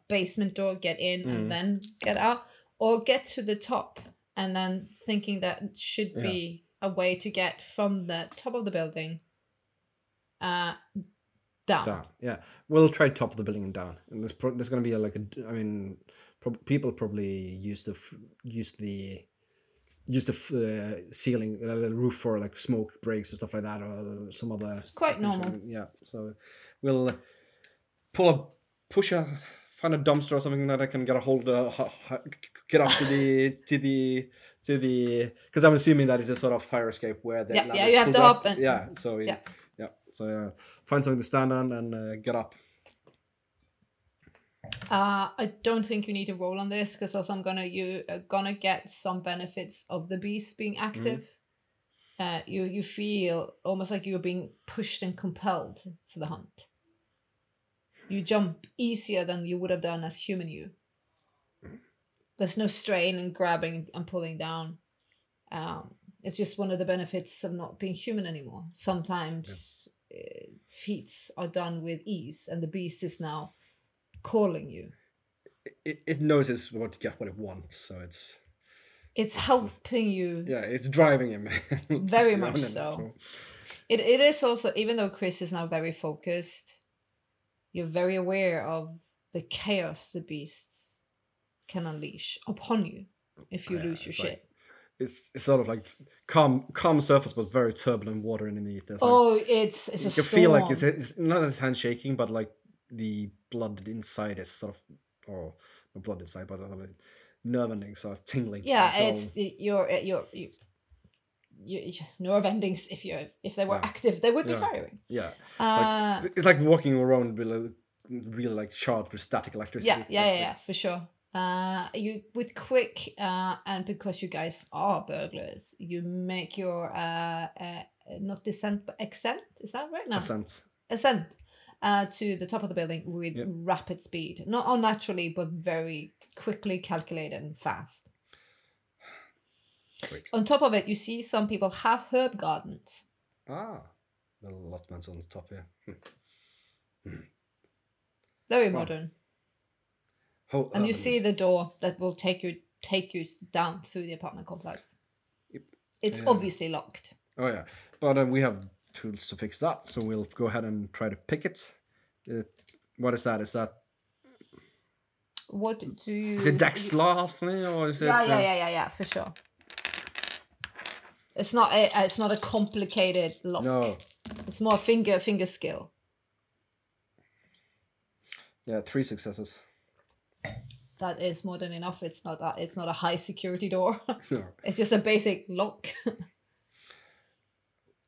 basement door, get in and then get out, or get to the top, and then thinking that should be a way to get from the top of the building down. Yeah, we'll try top of the building and down. And there's going to be people probably use the ceiling, the roof for like smoke breaks and stuff like that, or some other. Quite normal. Yeah, so we'll find a dumpster or something that I can get a hold of, get up to the because I'm assuming that is a sort of fire escape where the you have to hop and find something to stand on and get up. I don't think you need to roll on this, because also you're gonna get some benefits of the beast being active. You feel almost like you're being pushed and compelled for the hunt. You jump easier than you would have done as human you. There's no strain in grabbing and pulling down. It's just one of the benefits of not being human anymore. Sometimes feats are done with ease, and the beast is now calling you. It knows it's what to get what it wants, so it's helping you. Yeah, it's driving him. Very much so. It is also, even though Chris is now very focused, you're very aware of the chaos the beasts can unleash upon you if you lose your shit. Like, it's sort of like calm surface, but very turbulent water underneath. It's it's a you can storm. feel like it's not his hand shaking, but like the blood inside is sort of, or not blood inside, but nerve endings are tingling. Yeah, it's your nerve endings. If they were active, they would be firing. Yeah, it's like walking around with a real like charged with static electricity. Yeah, for sure. You with quick and because you guys are burglars, you make your not descent but ascent. Is that right? No, ascent to the top of the building with rapid speed, not unnaturally but very quickly calculated and fast. Great. On top of it, you see some people have herb gardens. Little allotments on the top here. Very modern. And you see the door that will take you down through the apartment complex. It's obviously locked. Oh yeah, but we have tools to fix that, so we'll go ahead and try to pick it. What is that? Is that? What do you? Is it Dex larceny or is it? Yeah, for sure. It's not a complicated lock. No. It's more finger skill. Yeah, 3 successes. That is more than enough. It's not a high security door. No. It's just a basic lock.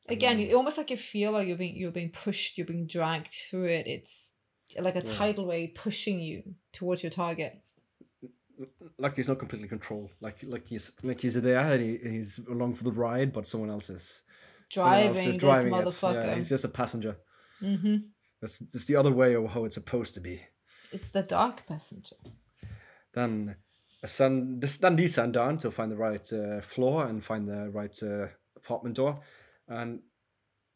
Again, you almost like you feel like you're being pushed, you're being dragged through it. It's like a tidal wave pushing you towards your target. Like he's not completely controlled. Like he's there and he's along for the ride, but someone else is driving it. Yeah, he's just a passenger. Mm-hmm. That's the other way of how it's supposed to be. It's the dark passenger. Then descend down to find the right floor and find the right apartment door. And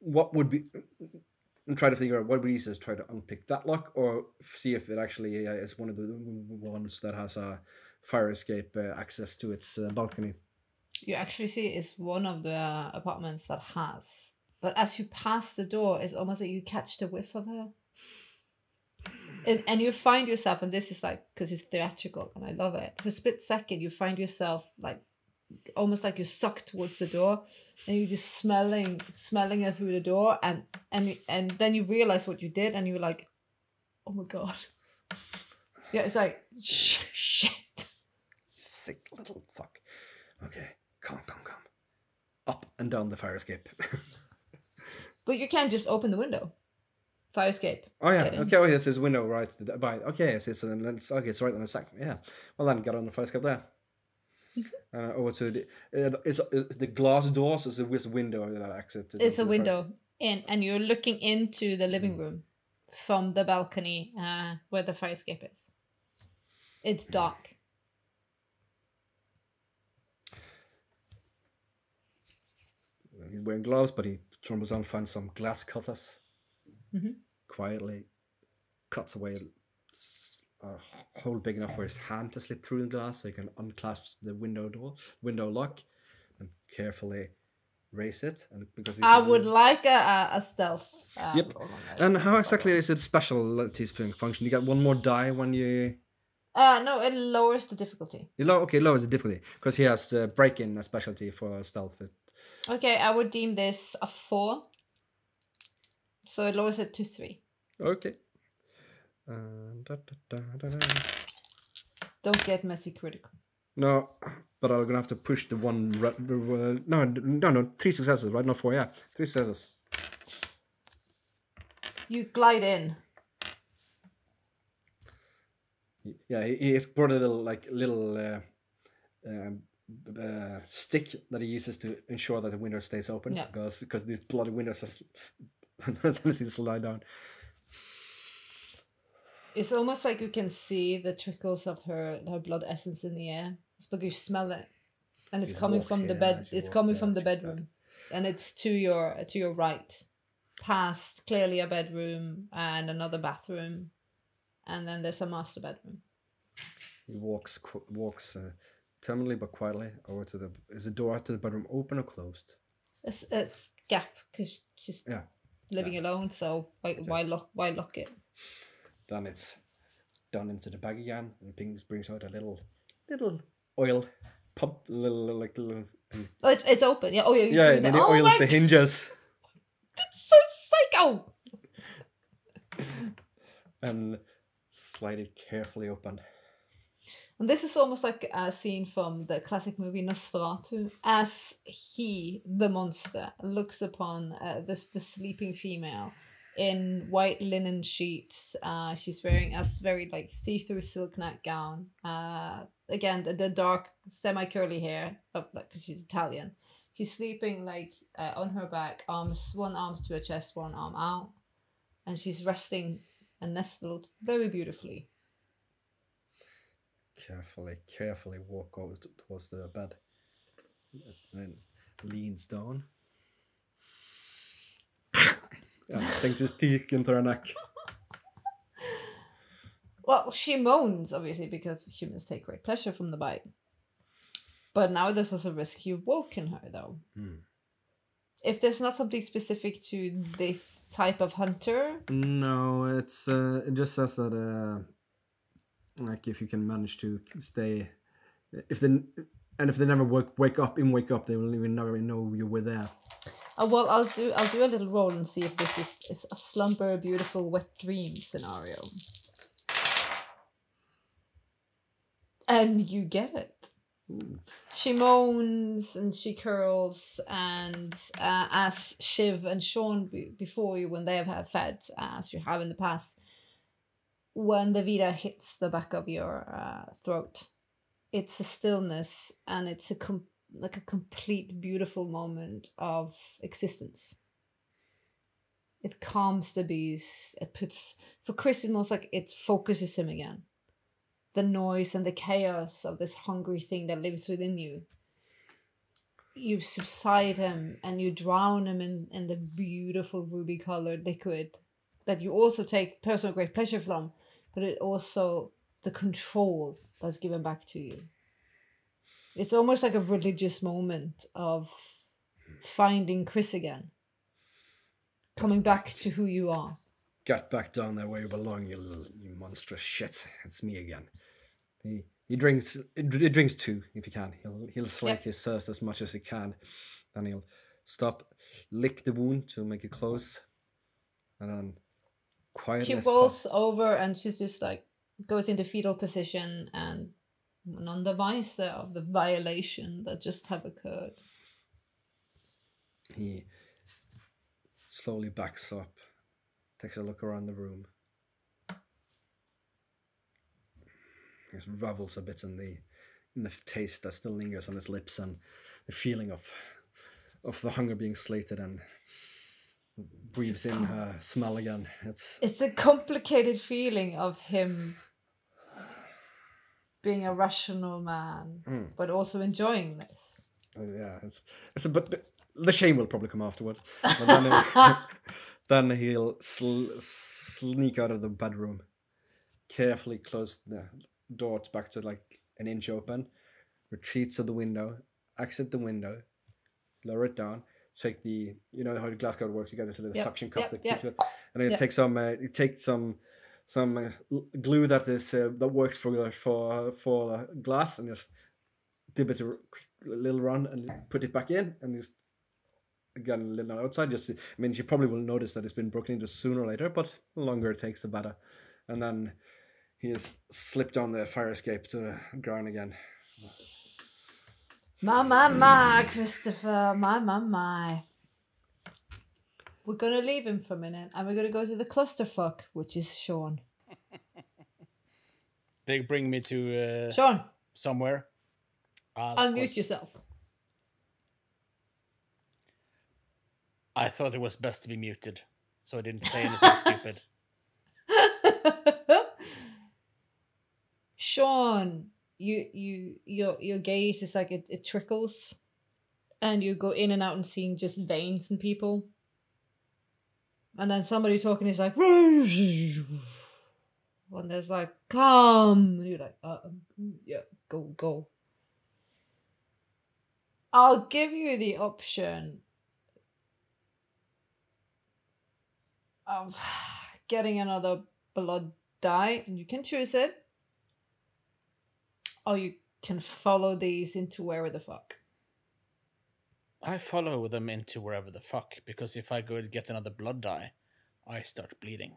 what would be... And try to figure out what would be easier to try to unpick that lock or see if it actually is one of the ones that has a fire escape access to its balcony. You actually see it's one of the apartments that has. But as you pass the door, it's almost like you catch the whiff of her. And you find yourself, and this is like, because it's theatrical and I love it, for a split second you find yourself like almost like you're sucked towards the door, and you're just smelling it through the door, and then you realize what you did, and you're like, oh my god. Yeah, it's like shit. Sick little fuck. Okay, come. Up and down the fire escape. But you can't just open the window. Fire escape. Oh yeah. Get in. Okay. Oh, yes, there's a window right by. Okay, yes, it's right on the second. Yeah. Well, then get on the fire escape there. Over to the it's the glass doors. Is with window that exit. It's a window in, and you're looking into the living room from the balcony where the fire escape is. It's dark. He's wearing gloves, but he trumbles on, finds some glass cutters. Mm-hmm. Quietly cuts away a hole big enough for his hand to slip through the glass, so he can unclasp the window lock, and carefully raise it. And because I would like a stealth. Yep. And how exactly is it specialties function? You get one more die when you. No, it lowers the difficulty. Lowers the difficulty because he has break-in a specialty for stealth. Okay, I would deem this a 4. So it lowers it to 3. Okay. Don't get messy critical. No, but I'm gonna have to push the one. No, 3 successes, right? Not 4. Yeah, 3 successes. You glide in. Yeah, he has brought a little stick that he uses to ensure that the window stays open. Yeah. Because these bloody windows are tendency to slide down. It's almost like you can see the trickles of her blood essence in the air. It's because you smell it, and it's coming from the bed. It's coming from the bedroom, and it's to your right, past clearly a bedroom and another bathroom, and then there's a master bedroom. He walks terminally but quietly over to the. Is the door to the bedroom open or closed? It's gap because she's living alone. So why lock it? Then it's down into the bag again, and brings out a little oil pump, little. Oh, it's open. Yeah. Oh yeah. Yeah, and then it oils the hinges. That's so psycho. And slide it carefully open. And this is almost like a scene from the classic movie Nosferatu, as he, the monster, looks upon the sleeping female in white linen sheets. She's wearing a very like see-through silk nightgown. Again, the dark semi-curly hair, because she's Italian. She's sleeping like on her back, one arm to her chest, one arm out, and she's resting and nestled very beautifully. Carefully walk over towards the bed, then leans down. And sinks his teeth into her neck. Well, she moans, obviously, because humans take great pleasure from the bite. But now there's also a risk you've woken her, though. If there's not something specific to this type of hunter... No, it's it just says that like if you can manage to stay... If they never wake up, they will even never know you were there. Well, I'll do a little roll and see if this is a slumber, beautiful, wet dream scenario. And you get it. Ooh. She moans and she curls, and as Shiv and Sean before you, when they have fed, as you have in the past, when the Vida hits the back of your throat, it's a stillness, and it's a complete beautiful moment of existence. It calms the beast. It puts, for Chris, it's almost like it focuses him again. The noise and the chaos of this hungry thing that lives within you. You subside him and you drown him in the beautiful ruby colored liquid that you also take personal great pleasure from, but it also the control that's given back to you. It's almost like a religious moment of finding Chris again. Coming back to who you are. Get back down there where you belong, you monstrous shit. It's me again. He drinks. He drinks 2 if he can. He'll slake his thirst as much as he can. Then he'll stop, lick the wound to make it close, and then quietly. She rolls over and she's just like goes into fetal position and on the visor of the violation that just have occurred. He slowly backs up, takes a look around the room. He revels a bit in the taste that still lingers on his lips and the feeling of the hunger being slated, and breathes in her smell again. It's a complicated feeling of him being a rational man, but also enjoying this. Yeah, but the shame will probably come afterwards. But then he'll sneak out of the bedroom, carefully close the door back to like an inch open, retreats to the window, exit the window, lower it down, take the, you know how the glass guard works, you got this little suction cup that keeps it, and then you take some glue that is that works for glass, and just dip it a little run and put it back in, and just again a little outside. Just, I mean, you probably will notice that it's been broken into sooner or later, but the longer it takes, the better. And then he has slipped down the fire escape to the ground again. My, Christopher, my. We're gonna leave him for a minute, and we're gonna go to the clusterfuck, which is Sean. They bring me to Sean, somewhere. unmute yourself. I thought it was best to be muted, so I didn't say anything stupid. Sean, your gaze is like it trickles, and you go in and out and seeing just veins in people, and then somebody talking is like, and there's like, come, and you're like, yeah, go. I'll give you the option of getting another blood die, and you can choose it. Or you can follow these into wherever the fuck. I follow them into wherever the fuck, because if I go and get another blood dye, I start bleeding.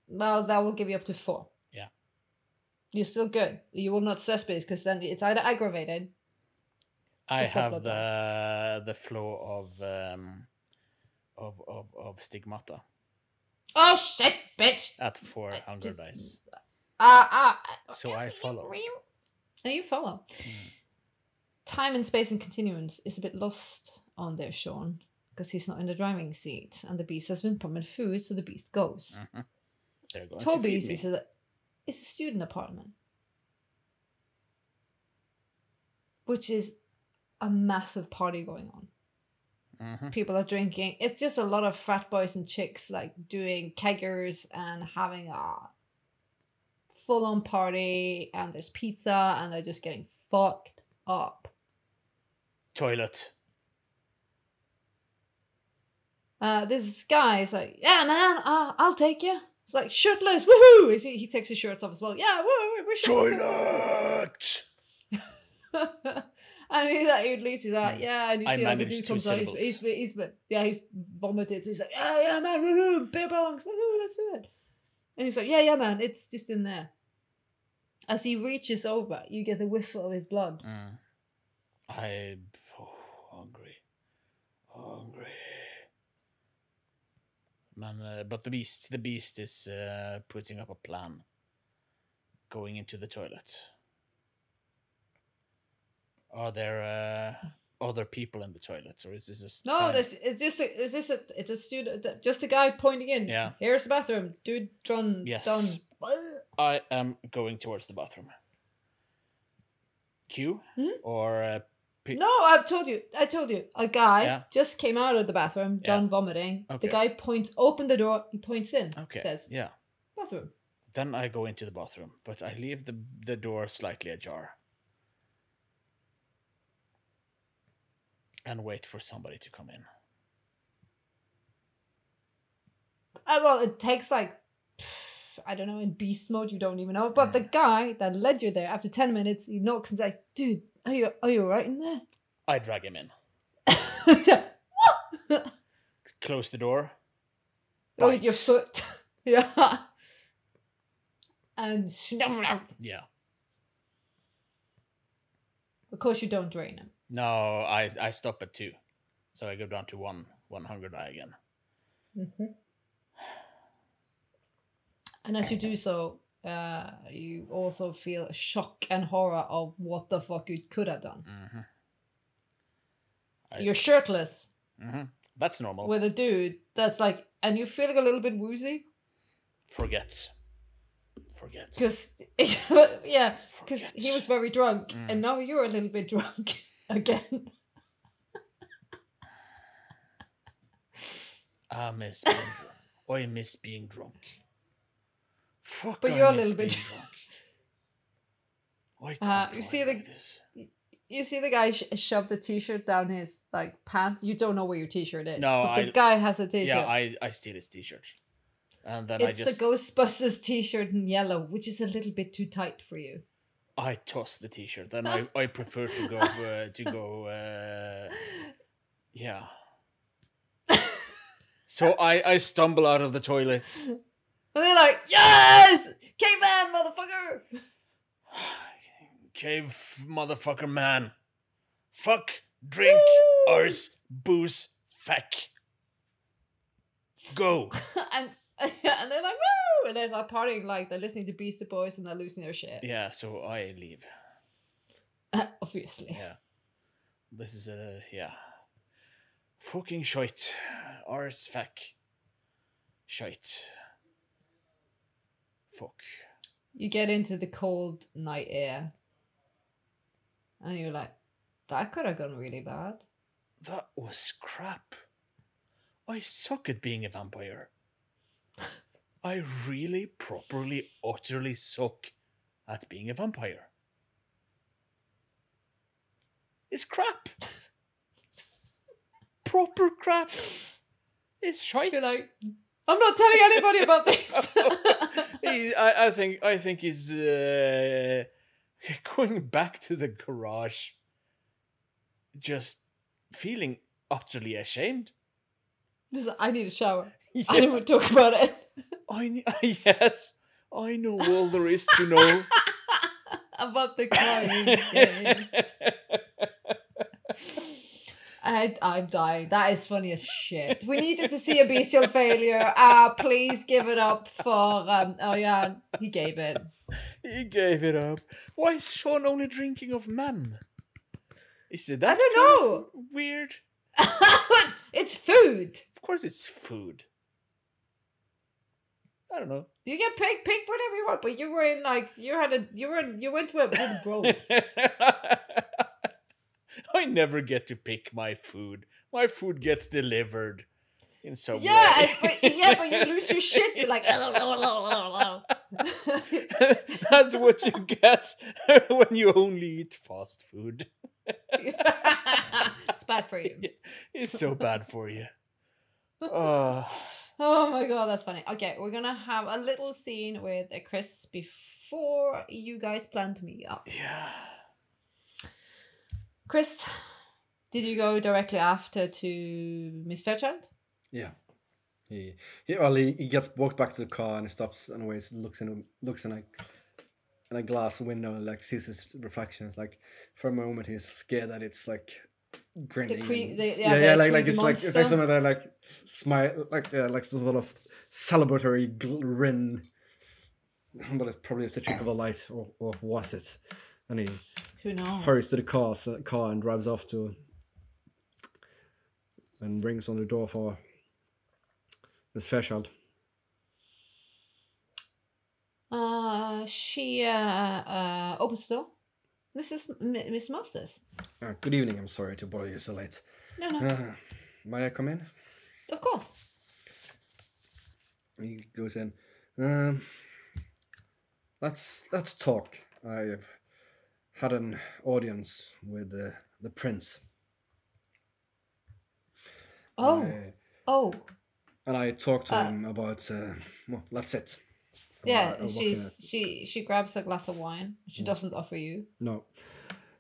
Well, that will give you up to 4. Yeah. You're still good. You will not stress base, because then it's either aggravated. I have the flow of stigmata. Oh shit, bitch! At 4 hunger dice. So I follow. Oh, you follow. Time and space and continuance is a bit lost on there, Sean, because he's not in the driving seat, and the beast has been promised food, so the beast goes. They're going Toby's to feed me. is a student apartment, which is a massive party going on. People are drinking. It's just a lot of frat boys and chicks like doing keggers and having a full-on party, and there's pizza, and they're just getting fucked up. Toilet. This guy is like, yeah, man, I'll take you. It's like, shirtless, woohoo! He takes his shirts off as well. Yeah, we're Toilet! And he leads you that, yeah, and you I see like the managed dude 2 comes out, syllables. he's vomited, so he's like, yeah, man, woohoo, beer bongs, woohoo, let's do it. And he's like, yeah, man, it's just in there. As he reaches over, you get the whiff of his blood. I'm hungry. Man, but the beast is putting up a plan. Going into the toilet. Are there other people in the toilet, or is this a No, it's a student, just a guy pointing in. Yeah. Here's the bathroom, dude. Done. I am going towards the bathroom. Q or no, I told you. A guy just came out of the bathroom, done vomiting. Okay. The guy open the door. He points in. Okay. Says, yeah. Bathroom. Then I go into the bathroom, but I leave the door slightly ajar. And wait for somebody to come in. Well, it takes like, I don't know, in beast mode, you don't even know. But the guy that led you there, after 10 minutes, he knocks and is like, dude, are you alright in there? I drag him in. What? Close the door. Go with your Bites. foot. Yeah. And snuffle out. Yeah. Of course, you don't drain him. No, I stop at 2. So I go down to 1 hunger die again. Mm-hmm. And as you do so, you also feel shock and horror of what the fuck you could have done. Mm-hmm. You're shirtless. Mm-hmm. That's normal. With a dude that's like, and you're feeling a little bit woozy. Forget. Because, yeah, because he was very drunk, and now you're a little bit drunk again. I miss being drunk. I miss being drunk. Fuck, But I you're a miss little bit being drunk. I can't you drive see like this. You see the guy shove the t-shirt down his like pants. You don't know where your t-shirt is. No, but the guy has a t-shirt. Yeah, I steal his t-shirt. And then It's I just... a Ghostbusters t-shirt in yellow, which is a little bit too tight for you. I toss the t-shirt, and I prefer to go yeah. So I stumble out of the toilets. And they're like, yes! Caveman, motherfucker! Cave motherfucker man. Fuck, drink, Woo! arse, booze, feck. Go. and they're like, woo! And they're like partying like they're listening to Beastie Boys and they're losing their shit. Yeah, so I leave. Obviously. Yeah. This is yeah. Fucking shite. Arse, feck. Shite. Fuck. You get into the cold night air. And you're like, that could have gone really bad. That was crap. I suck at being a vampire. I really, properly, utterly suck at being a vampire. It's crap. Proper crap. It's shite. You're like, I'm not telling anybody about this. I think he's going back to the garage, just feeling utterly ashamed. I need a shower. Yeah. I don't want to talk about it. Yes, I know all there is to know. About the crying game. I'm dying. That is funny as shit. We needed to see a bestial failure. Please give it up for oh yeah, he gave it. He gave it up. Why is Sean only drinking of men? Is it that I don't know. weird? It's food. Of course it's food. I don't know. You get pick whatever you want, but you were in like you went to a with bros. I never get to pick my food. My food gets delivered in some way. But you lose your shit. You're like, That's what you get when you only eat fast food. It's bad for you. It's so bad for you. Oh my god, that's funny. Okay, we're gonna have a little scene with Chris before you guys plan to meet up. Yeah. Chris, did you go directly after to Miss Fairchild? Yeah. He gets walked back to the car and he stops and always looks in a glass window and like sees his reflection. It's like for a moment he's scared that it's like grinning. It's like something that like smile like some sort of celebratory grin. But it's probably just a trick of a light, or was it? And he Who knows? hurries to the car and drives off to and rings on the door for Miss Fairchild. She opens the door. Miss Masters. Good evening. I'm sorry to bother you so late. No. May I come in? Of course. He goes in. Let's talk. I've had an audience with the prince. Oh. and I talked to him about. Well, that's it. Yeah, walking as- she grabs a glass of wine. She doesn't offer you. No,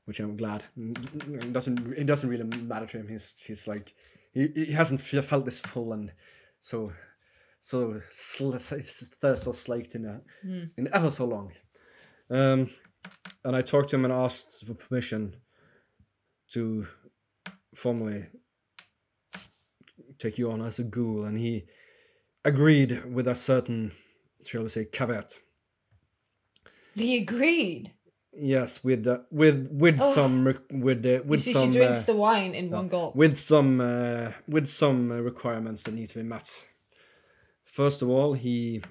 which I'm glad. It doesn't really matter to him. He's like he hasn't felt this full and so thirst or slaked in ever so long. And I talked to him and asked for permission to formally take you on as a ghoul, and he agreed with a certain, shall we say, caveat. He agreed. Yes, with Oh. some She drinks the wine in one gulp. with some requirements that need to be met. First of all, he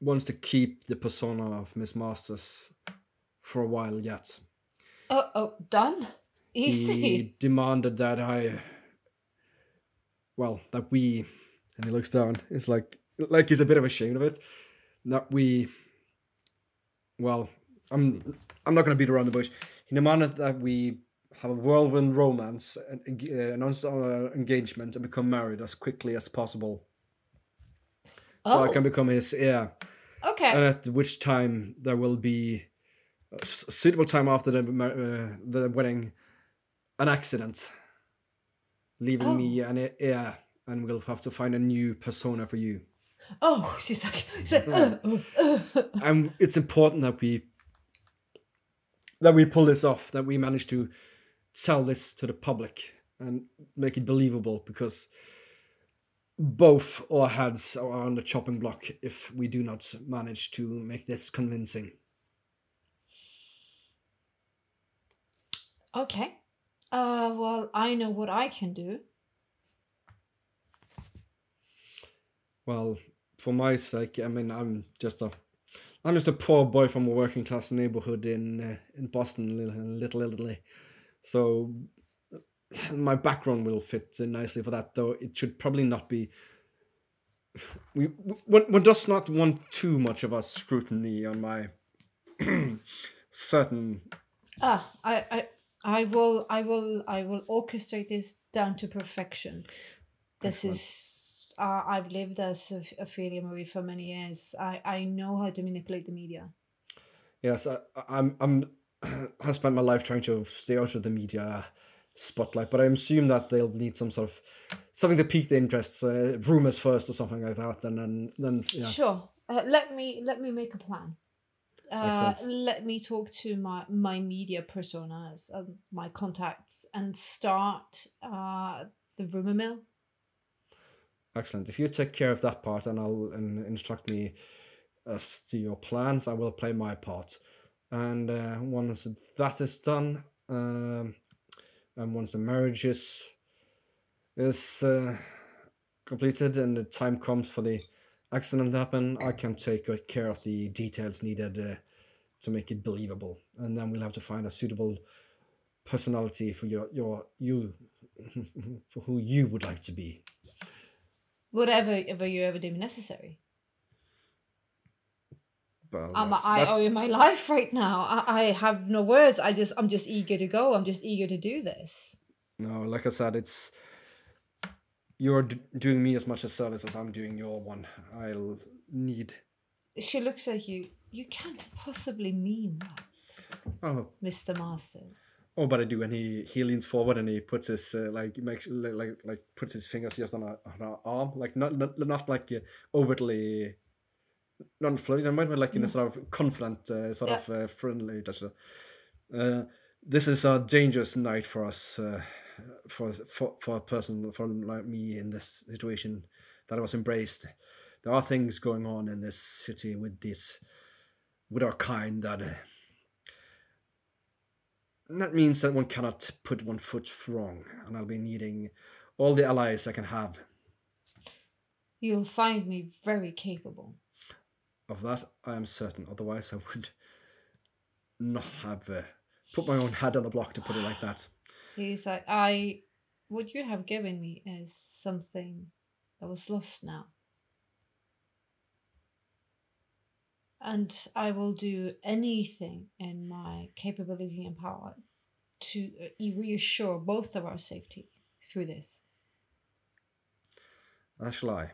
wants to keep the persona of Miss Masters for a while yet. Done? Easy. He demanded that that we, and he looks down. It's like he's a bit of ashamed of it. That we, I'm not going to beat around the bush. He demanded that we have a whirlwind romance, announce our engagement, and become married as quickly as possible. So I can become his heir. Okay. And at which time there will be a suitable time after the wedding, an accident, leaving me an heir, and we'll have to find a new persona for you. Oh, she's like. And it's important that we pull this off, that we manage to sell this to the public and make it believable, because both our heads are on the chopping block if we do not manage to make this convincing. Okay. Well, I know what I can do. Well, for my sake, I mean, I'm just a poor boy from a working class neighborhood in Boston, Little Italy. So my background will fit nicely for that, though it should probably not be. One does not want too much of a scrutiny on my certain. I will orchestrate this down to perfection. This Excellent. is. I've lived as a Ophelia Marie for many years. I know how to manipulate the media. Yes, I spent my life trying to stay out of the media spotlight, but I assume that they'll need something to pique their interests, rumors first or something like that, and then yeah. Sure. Let me make a plan. Excellent. Let me talk to my media personas, my contacts, and start the rumor mill. Excellent. If you take care of that part and instruct me as to your plans, I will play my part. And once that is done, and once the marriage is completed and the time comes for the accident to happen, I can take care of the details needed to make it believable. And then we'll have to find a suitable personality for you for who you would like to be. Whatever you ever deem necessary. Well, I owe you my life right now. I have no words. I'm just eager to go. I'm just eager to do this. No, like I said, you're doing me as much a service as I'm doing your one. I'll need. She looks at you. You can't possibly mean that, Mr. Masters. Oh, but I do, and he leans forward and he puts his puts his fingers just on her arm, like not like overtly, not flirty, but like in a sort of confident, friendly gesture. This is a dangerous night for us, for a person like me in this situation that I was embraced. There are things going on in this city with our kind that means that one cannot put one foot wrong, and I'll be needing all the allies I can have. You'll find me very capable. Of that, I am certain. Otherwise, I would not have put my own head on the block, to put it like that. He's like, what you have given me is something that was lost now. And I will do anything in my capability and power to reassure both of our safety through this. As shall I.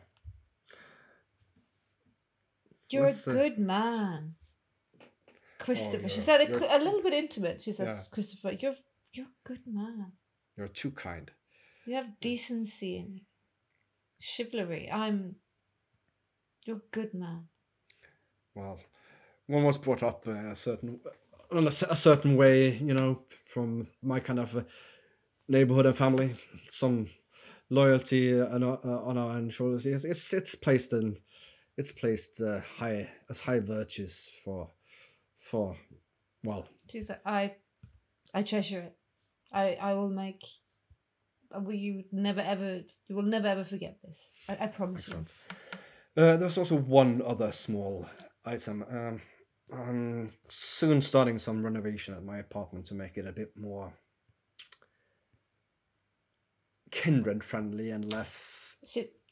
You're Let's, a good man. Christopher. She you're- said you're- a little bit intimate. She said, Yeah. Christopher, you're a good man. You're too kind. You have decency and chivalry. You're a good man. Well, one was brought up a certain way, from my kind of neighborhood and family. Some loyalty and honor and shoulders. It's placed high as high virtues for well. She said, I treasure it. I will make. You will never ever forget this. I promise Excellent. There's also one other small item. I'm soon starting some renovation at my apartment to make it a bit more kindred friendly and less.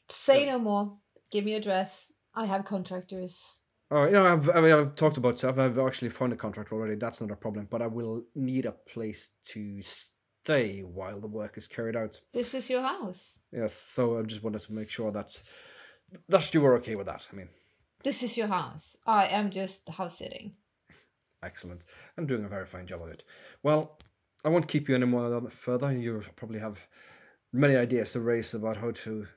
Say no more. Give me address. I have contractors. Oh, I've talked about. I've actually found a contract already. That's not a problem. But I will need a place to stay while the work is carried out. This is your house. Yes. So I just wanted to make sure that you were okay with that. I mean, this is your house. I am just house sitting. Excellent. I'm doing a very fine job of it. Well, I won't keep you any more further. You probably have many ideas to raise about how to.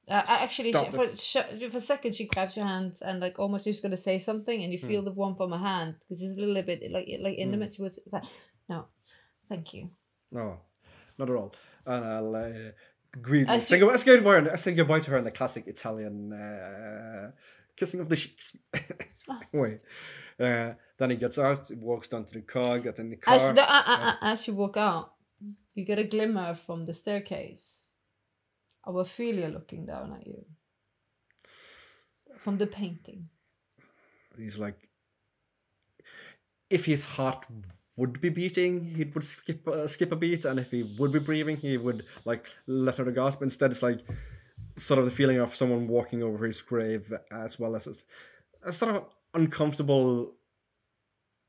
Actually, for a second, she grabs your hand and like almost she's going to say something, and you feel the warmth on my hand because it's a little bit like intimate. Towards it's like, no, thank you. No, not at all. And I'll greedily say goodbye to her in the classic Italian kissing of the cheeks. Wait. Then he gets out, walks down to the car, gets in the car. As you walk out, you get a glimmer from the staircase of Ophelia looking down at you from the painting. He's like, if his heart would be beating, he would skip a beat, and if he would be breathing, he would like let out a gasp. Instead, it's like sort of the feeling of someone walking over his grave, as well as a sort of uncomfortable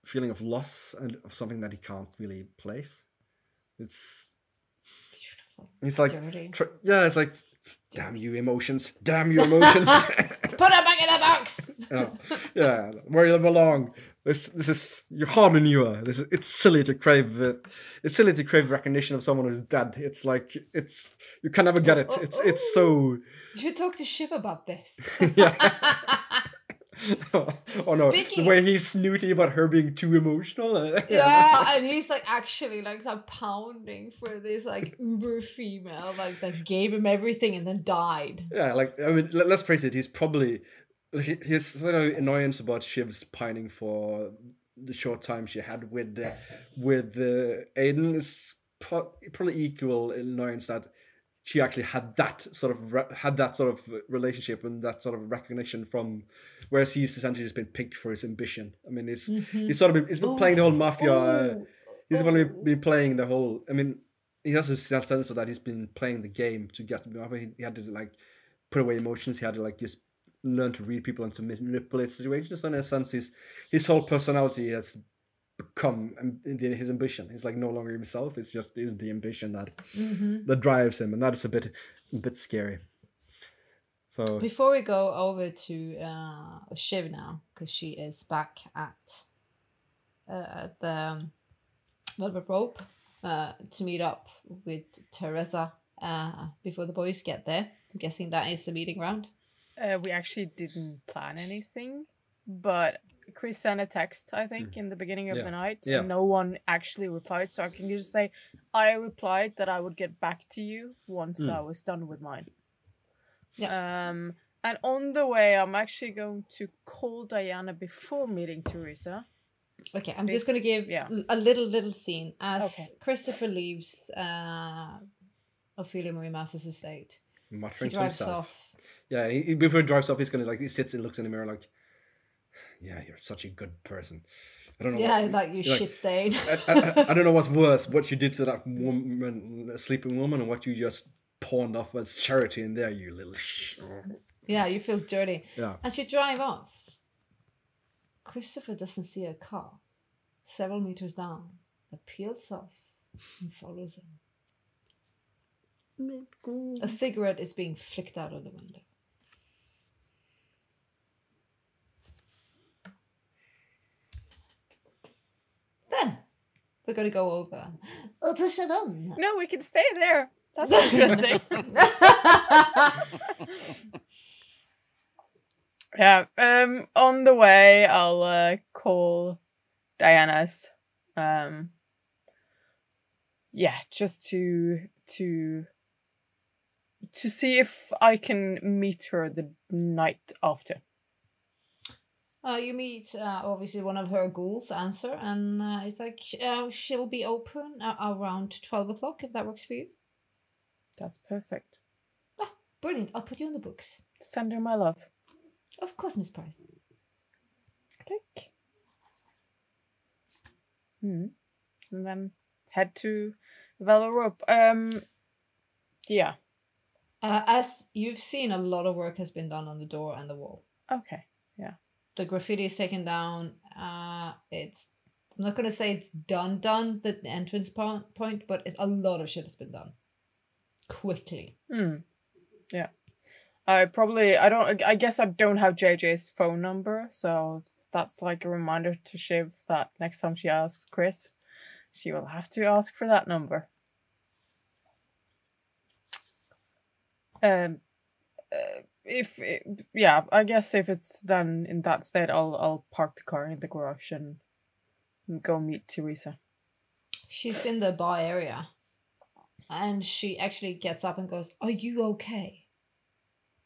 feeling of loss and of something that he can't really place. It's like it's like damn you emotions. Put it back in the box. yeah, where you belong. This is you're harder than you are. It's silly to crave recognition of someone who's dead. It's like you can never get it. It's so. You should talk to Shiv about this. Yeah. Oh no! The way he's snooty about her being too emotional. Yeah, and he's like actually like pounding for this like uber female like that gave him everything and then died. Yeah, like I mean, let's face it. He's probably his sort of annoyance about Shiv's pining for the short time she had with Aiden is probably equal annoyance that she actually had that sort of relationship and that sort of recognition from, whereas he's essentially just been picked for his ambition. I mean, he's been playing the whole mafia. He's been playing the whole. I mean, he has a sense of that he's been playing the game to get to the mafia. He had to like put away emotions. He had to like just learn to read people and to manipulate situations. And in a sense, his whole personality has become his ambition. He's like no longer himself. It's just is the ambition that drives him, and that is a bit scary. So before we go over to Shiv now, because she is back at the velvet rope to meet up with Teresa before the boys get there. I'm guessing that is the meeting round. We actually didn't plan anything, but Chris sent a text, I think, in the beginning of the night, and no one actually replied, so I can just say I replied that I would get back to you once I was done with mine. Yeah. And on the way, I'm actually going to call Diana before meeting Teresa. Okay, I'm just going to give a little scene as Christopher leaves Ophelia Marie Masters' estate. Muttering to himself. Yeah, before he drives off, he's gonna he sits and looks in the mirror like, yeah, you're such a good person. I don't know. Yeah, like you shit stain. I don't know what's worse, what you did to that woman, a sleeping woman, and what you just pawned off as charity in there, you little Yeah, you feel dirty. Yeah. As you drive off, Christopher doesn't see a car. Several meters down, that peels off and follows him. Not good. A cigarette is being flicked out of the window. Then we're gonna go over. No, we can stay there. That's interesting. Yeah. On the way, I'll call Diana's. Yeah, just to see if I can meet her the night after. You meet obviously one of her ghouls, Answer, and it's like she'll be open around 12 o'clock if that works for you. That's perfect. Ah, brilliant! I'll put you on the books. Send her my love. Of course, Miss Price. Click. And then head to Velvet Rope. Yeah. As you've seen, a lot of work has been done on the door and the wall. Okay. Yeah. The graffiti is taken down. It's, I'm not gonna say it's done, the entrance point, but a lot of shit has been done quickly. Yeah. I guess I don't have JJ's phone number, so that's like a reminder to Shiv that next time she asks Chris, she will have to ask for that number. I guess if it's done in that state, I'll park the car in the garage and go meet Teresa. She's in the bar area, and she actually gets up and goes, "Are you okay?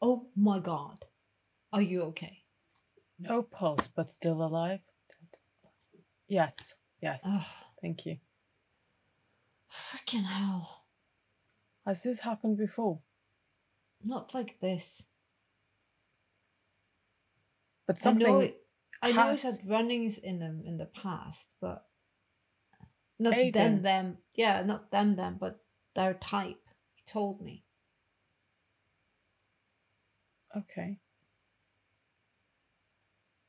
Oh my god, are you okay?" No pulse, but still alive. Yes. Ugh. Thank you. Freaking hell! Has this happened before? Not like this. But something. I know it's had runnings in them in the past, but not Aiden. them. Yeah, not them, but their type. He told me. Okay.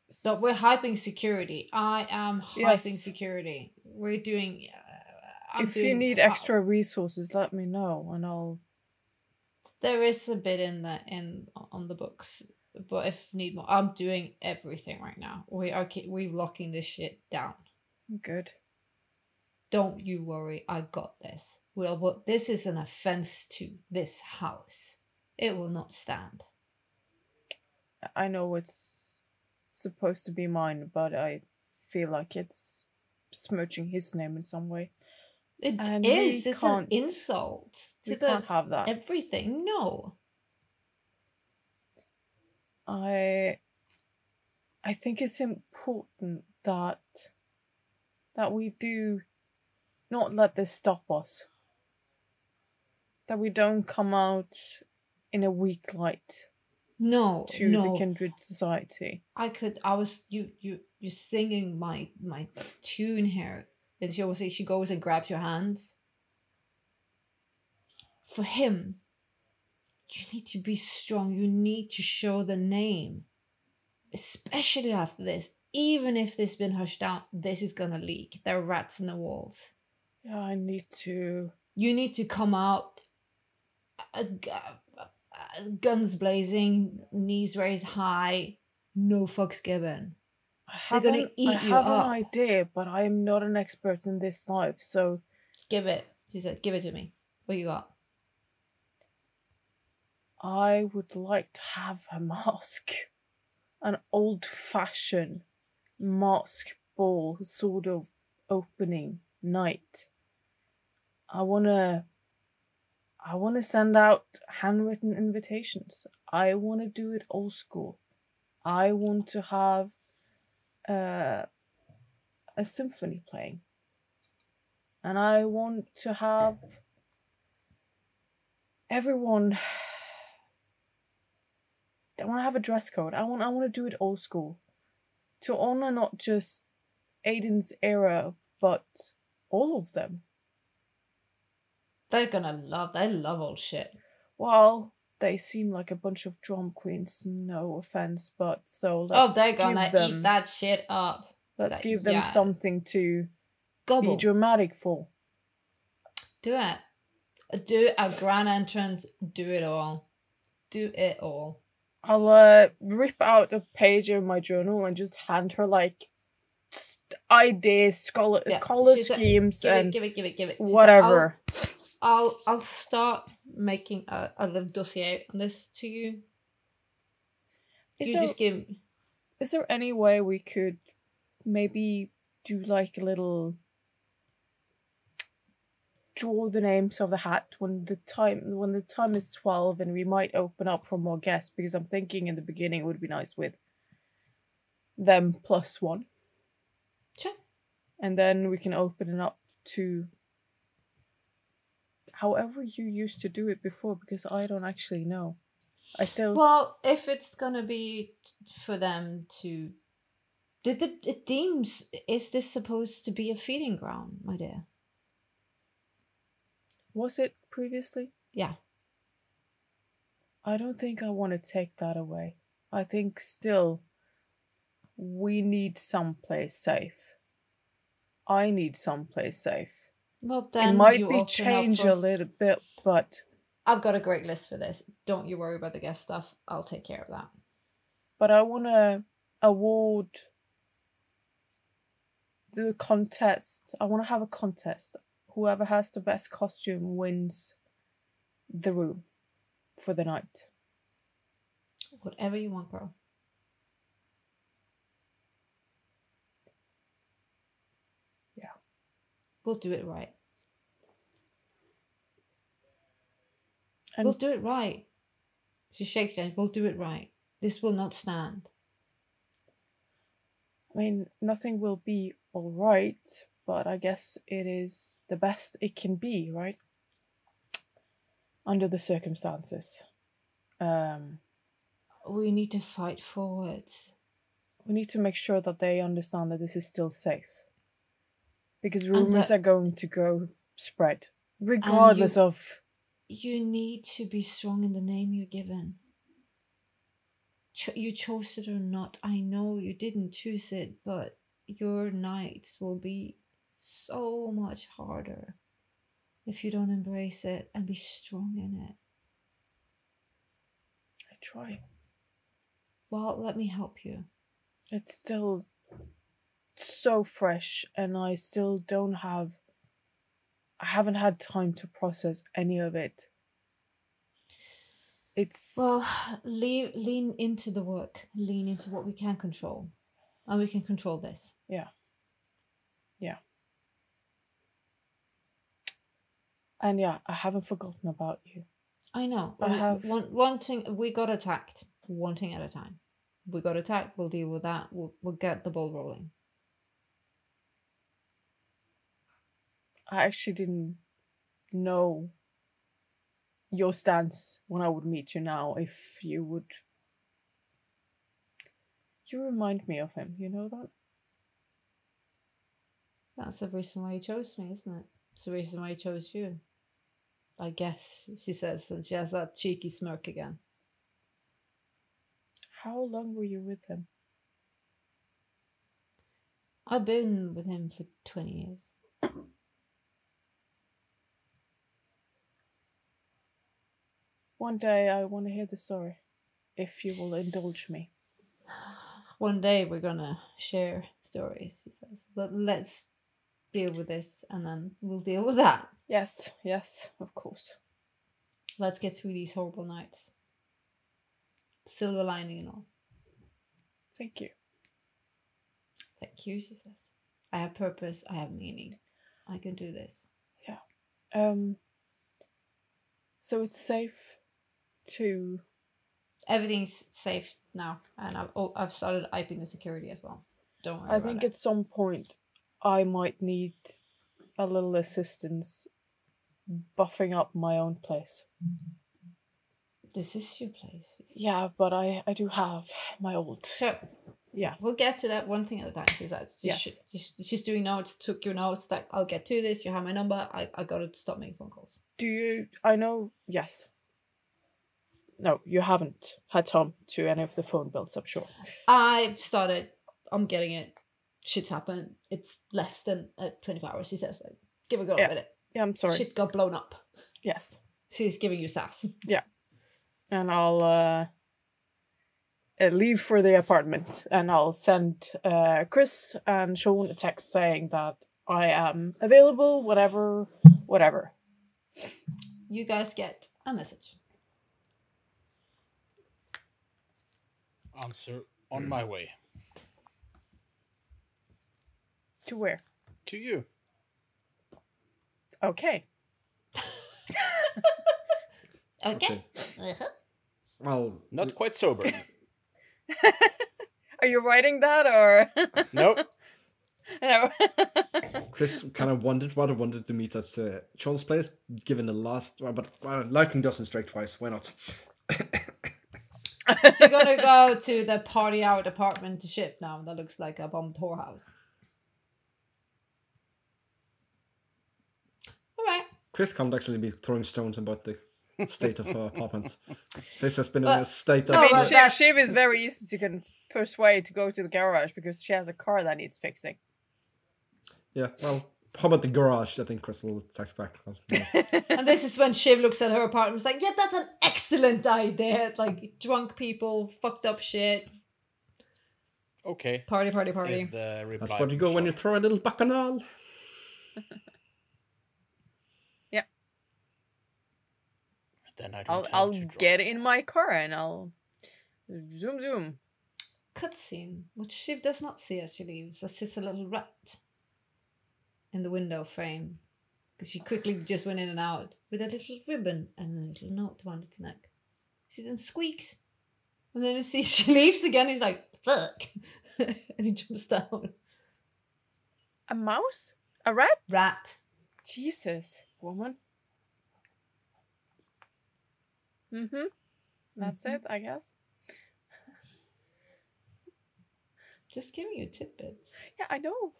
So we're hyping security. I am hyping Yes. security. We're doing. If you need extra resources, let me know, and I'll. There is a bit on the books, but if need more, I'm doing everything right now. We're locking this shit down. Good. Don't you worry, I got this. Well, this is an offense to this house. It will not stand. I know it's supposed to be mine, but I feel like it's smirching his name in some way. It And is. we It's an can't- insult We to can't have that. everything. No. I think it's important that we do not let this stop us. That we don't come out in a weak light No. to no. the kindred society. You singing my tune here. And she goes and grabs your hands. For him, you need to be strong. You need to show the name. Especially after this. Even if this has been hushed down, this is gonna leak. There are rats in the walls. Yeah, I need to. You need to come out, guns blazing, knees raised high, no fucks given. I gonna have eat you an up. idea, but I am not an expert in this life, so Give it. She said, "Give it to me. What you got?" I would like to have a mask. An old-fashioned mask ball sort of opening night. I wanna send out handwritten invitations. I wanna do it old school. I want to have a symphony playing. And I want to have everyone. I want to have a dress code. I want to do it old school, to honor not just Aiden's era, but all of them. They love old shit. Well, they seem like a bunch of drum queens. No offense, but so let's They're gonna give them. eat that shit up. Let's give them something to Gobble. be dramatic for. Do it. Do a grand entrance. Do it all. Do it all. I'll rip out a page of my journal and just hand her like ideas, color schemes, and give it. Whatever. I'll start making a little dossier on this to you. Is there any way we could maybe do like a little draw the names of the hat when the time is 12, and we might open up for more guests, because I'm thinking in the beginning it would be nice with them plus one. Sure. And then we can open it up to however you used to do it before, because I don't actually know. Well, if it's gonna be for them to... It deems... Is this supposed to be a feeding ground, my dear? Was it previously? Yeah. I don't think I want to take that away. I think still we need someplace safe. I need someplace safe. Well, then it might be changed a little bit, but... I've got a great list for this. Don't you worry about the guest stuff. I'll take care of that. But I want to award the contest. I want to have a contest. Whoever has the best costume wins the room for the night. Whatever you want, girl. Yeah. We'll do it right. And we'll do it right. She shakes her head. We'll do it right. This will not stand. I mean, nothing will be all right, but I guess it is the best it can be, right? Under the circumstances. We need to fight forward. We need to make sure that they understand that this is still safe. Because rumors are going to go spread, regardless of... You need to be strong in the name you're given. You chose it or not. I know you didn't choose it, but your nights will be so much harder if you don't embrace it and be strong in it. I try. Well, let me help you. It's still so fresh, and I still don't have... I haven't had time to process any of it. It's... Well, lean into the work. Lean into what we can control. And we can control this. Yeah. Yeah. And yeah, I haven't forgotten about you. I know. I have... One thing, we got attacked. One thing at a time. We got attacked, we'll deal with that. We'll get the ball rolling. I actually didn't know your stance when I would meet you now. If you would... You remind me of him, you know that? That's the reason why he chose me, isn't it? It's the reason why he chose you. I guess, she says, and she has that cheeky smirk again. How long were you with him? I've been with him for 20 years. One day I want to hear the story, if you will indulge me. One day we're gonna share stories, she says. But let's deal with this, and then we'll deal with that. Yes, of course. Let's get through these horrible nights. Silver lining and all. Thank you. Thank you, she says. I have purpose, I have meaning. I can do this. Yeah. So it's safe to... Everything's safe now, and I've started IPing the security as well. Don't worry I about think it. at some point I might need a little assistance buffing up my own place. This is your place. Yeah, but I do have my old... Sure. Yeah. We'll get to that one thing at a time. She's like, yes. She's doing notes, took your notes, like, I'll get to this, you have my number, I gotta stop making phone calls. Do you... I know... Yes. No, you haven't had time to any of the phone bills, I'm sure. I've started. I'm getting it. Shit's happened. It's less than 24 hours, she says. Like, give a girl a minute. Yeah, I'm sorry. Shit got blown up. Yes. She's giving you sass. And I'll leave for the apartment, and I'll send Chris and Sean a text saying that I am available, whatever. You guys get a message. Answer on my way. To where? To you. Okay. Okay. Well, Not quite sober. Are you writing that or? Nope. No. Chris kind of rather wanted to meet at Charles' place, given the last. But lightning doesn't strike twice. Why not? You're gonna go to the party hour department to ship now. That looks like a bombed whorehouse. All right. Chris can't actually be throwing stones about the state of her apartment. Chris has been in But- a state of. I mean, but that- Shiv is very easy to persuade to go to the garage because she has a car that needs fixing. Yeah, well, how about the garage? I think Chris will text back. And this is when Shiv looks at her apartment. It's like, yeah, that's an excellent idea. Like drunk people, fucked up shit. Okay. Party. Is the reply. That's what you go when you throw a little bacchanal. Then I don't I'll have to drive. get in my car and I'll zoom. Cutscene. What Shiv does not see as she leaves, sits a little rat in the window frame. Because she quickly just went in and out with a little ribbon and a little note around its neck. She then squeaks. And then he sees she leaves again. He's like, fuck. And he jumps down. A mouse? A rat? Rat. Jesus, woman. That's it, I guess. Just giving you tidbits. Yeah, I know.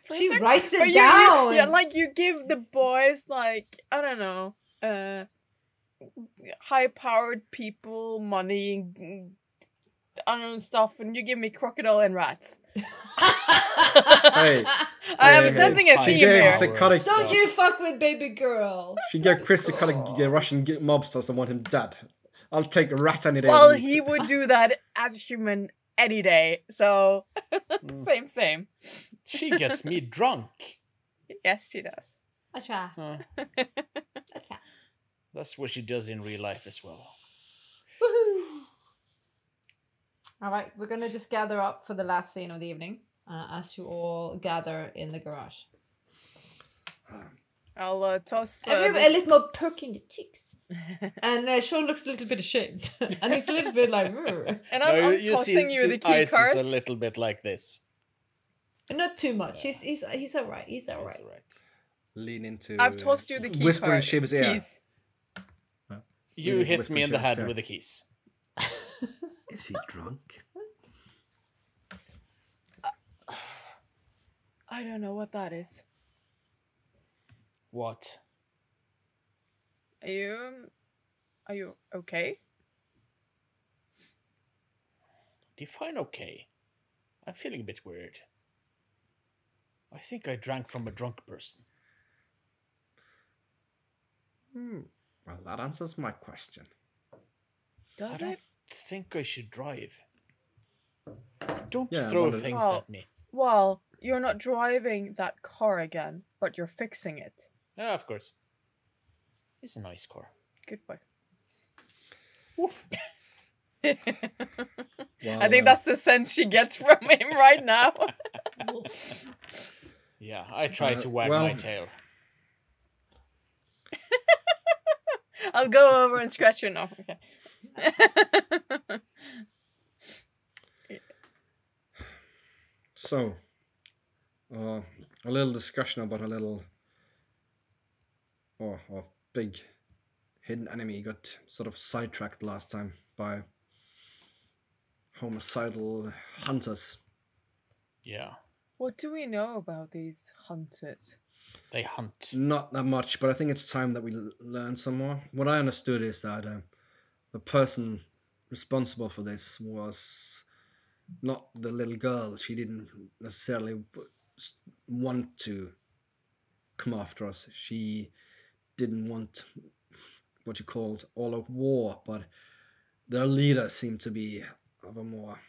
For a She sec- writes it but down. Yeah, like you give the boys like I don't know, high-powered people money, I don't know stuff, and you give me crocodile and rats. Hey, I am hey, sensing hey. a She theme gave here. psychotic. Don't you fuck with baby girl. She gave Chris psychotic Russian mobsters that want him dead. I'll take a rat any day. Well, of the he week. would do that as a human any day. So same. She gets me drunk. Yes, she does. I try. Uh, I try. that's what she does in real life as well. Woohoo! All right, we're gonna just gather up for the last scene of the evening, as you all gather in the garage. I'll toss. Have you a little more perk in the cheeks? And Sean looks a little bit ashamed, and he's a little bit like, "Rrr." And I'm tossing you the key eyes cards. is a little bit like this. Not too much. He's all right. He's all That's right. all right. Lean into. I've tossed you the key Whisper in card. Shiv's ear. Keys. You Lean hit into me in the Shiv's head ear. with the keys. Is he drunk? I don't know what that is. What? Are you okay? Define okay. I'm feeling a bit weird. I think I drank from a drunk person. Well, that answers my question. I Does don't it? think I should drive. Don't Yeah, I throw wondered- things Well- at me. Well, you're not driving that car again, but you're fixing it. Yeah, of course. It's a nice car. Good boy. Woof. Well, I think that's the sense she gets from him right now. Yeah, I tried to wag well- my tail. I'll go over and scratch your nose. Okay. So, a little discussion about a little, a big hidden enemy got sort of sidetracked last time by homicidal hunters. Yeah, What do we know about these hunters? they hunt. Not that much, but I think it's time that we learn some more. What I understood is that the person responsible for this was not the little girl. She didn't necessarily want to come after us. She didn't want what you called all-out war, but their leader seemed to be of a more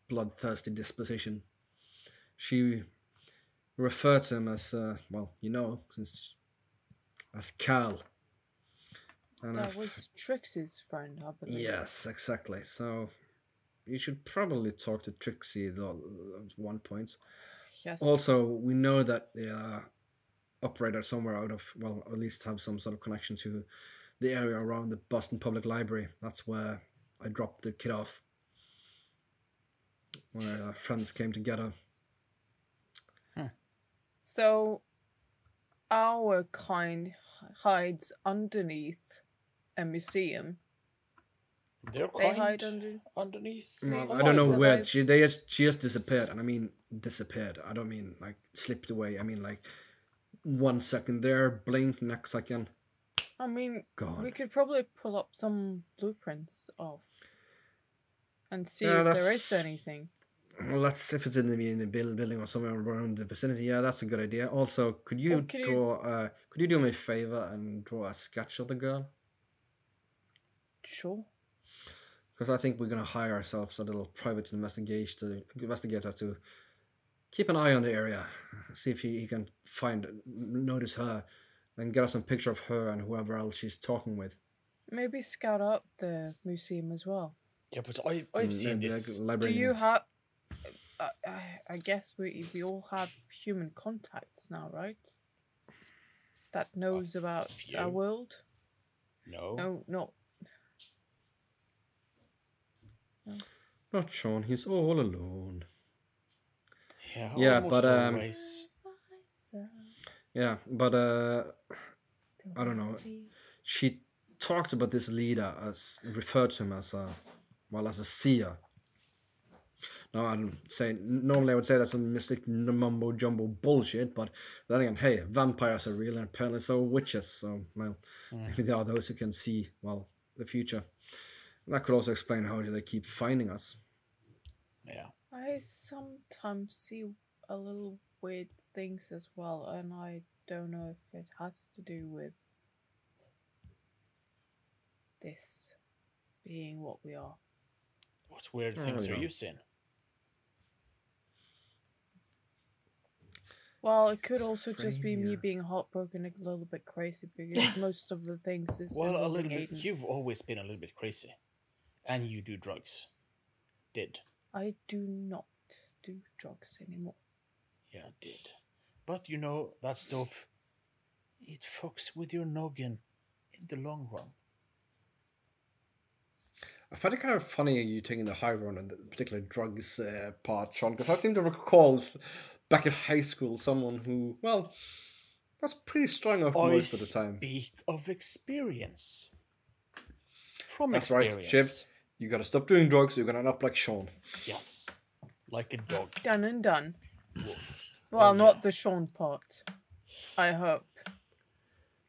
bloodthirsty disposition. She referred to him as, since as Cal. And That was Trixie's friend, I believe. Yes, exactly. So you should probably talk to Trixie at one point. Yes. Also, we know that they are operator somewhere out of, well, at least have some sort of connection to the area around the Boston Public Library. That's where I dropped the kid off, where our friends came together. So, our kind hides underneath a museum. They're They kind hide underneath. Well, a I don't know library. where she just disappeared, and I mean disappeared. I don't mean like slipped away. I mean like 1 second there, blink, next second. I mean, Gone. we could probably pull up some blueprints of and see Yeah, if there is that's- anything. Well, that's if it's in the building or somewhere around the vicinity. Yeah, that's a good idea. Also, could you Or could you- draw? Could you do me a favor and draw a sketch of the girl? Sure. Because I think we're gonna hire ourselves a little private investigator to keep an eye on the area, see if he can notice her, and get us some picture of her and whoever else she's talking with. Maybe scout out the museum as well. Yeah, but I've seen this. Do Library. you have? I guess we all have human contacts now, right? That knows about few. our world. No. No, not. Not Sean. He's all alone. Yeah, Yeah, almost but, always. Yeah, but I don't know. She talked about this leader referred to him as a seer. Now normally I would say that's some mystic mumbo jumbo bullshit, but then again, hey, vampires are real and apparently so witches. So maybe there are those who can see the future. And that could also explain how they keep finding us. Yeah. I sometimes see a little weird things as well, and I don't know if it has to do with this being what we are. What weird things are yeah. you seeing? Well, it could also just be me Schizophrenia. being heartbroken, a little bit crazy, because most of the things is Well, a involving little bit. Aiden. You've always been a little bit crazy, and you do drugs. Did. I do not do drugs anymore. Yeah, did. But you know that stuff. It fucks with your noggin in the long run. I find it kind of funny you taking the high road and the particular drugs part, Sean, because I seem to recall back in high school someone who, was pretty strong up most of the time. Speak of experience. From That's experience. right, Shiv. You gotta stop doing drugs, you're gonna end up like Sean. Yes. Like a dog. Done and done. Wolf. Well, Oh, not yeah. the Sean part. I hope.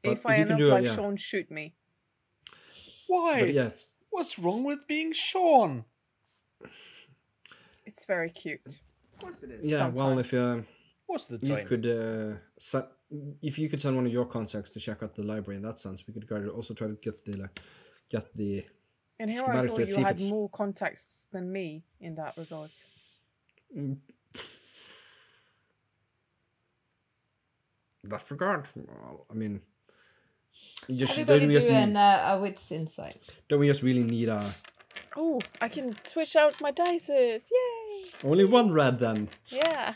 But If I if you end can up do it, like yeah. Sean, shoot me. Why? But yeah, What's wrong with being Sean? It's very cute. yeah. Well, if What's the you time? could if you could send one of your contacts to check out the library in that sense, we could also try to get the And here I schematic thought to you see if had it's- more contacts than me in that regard. that regard. Well, I mean, you just Everybody don't we do just need, a wits insight. don't we just really need Oh, I can switch out my dices. Yay! only one red then? Yeah.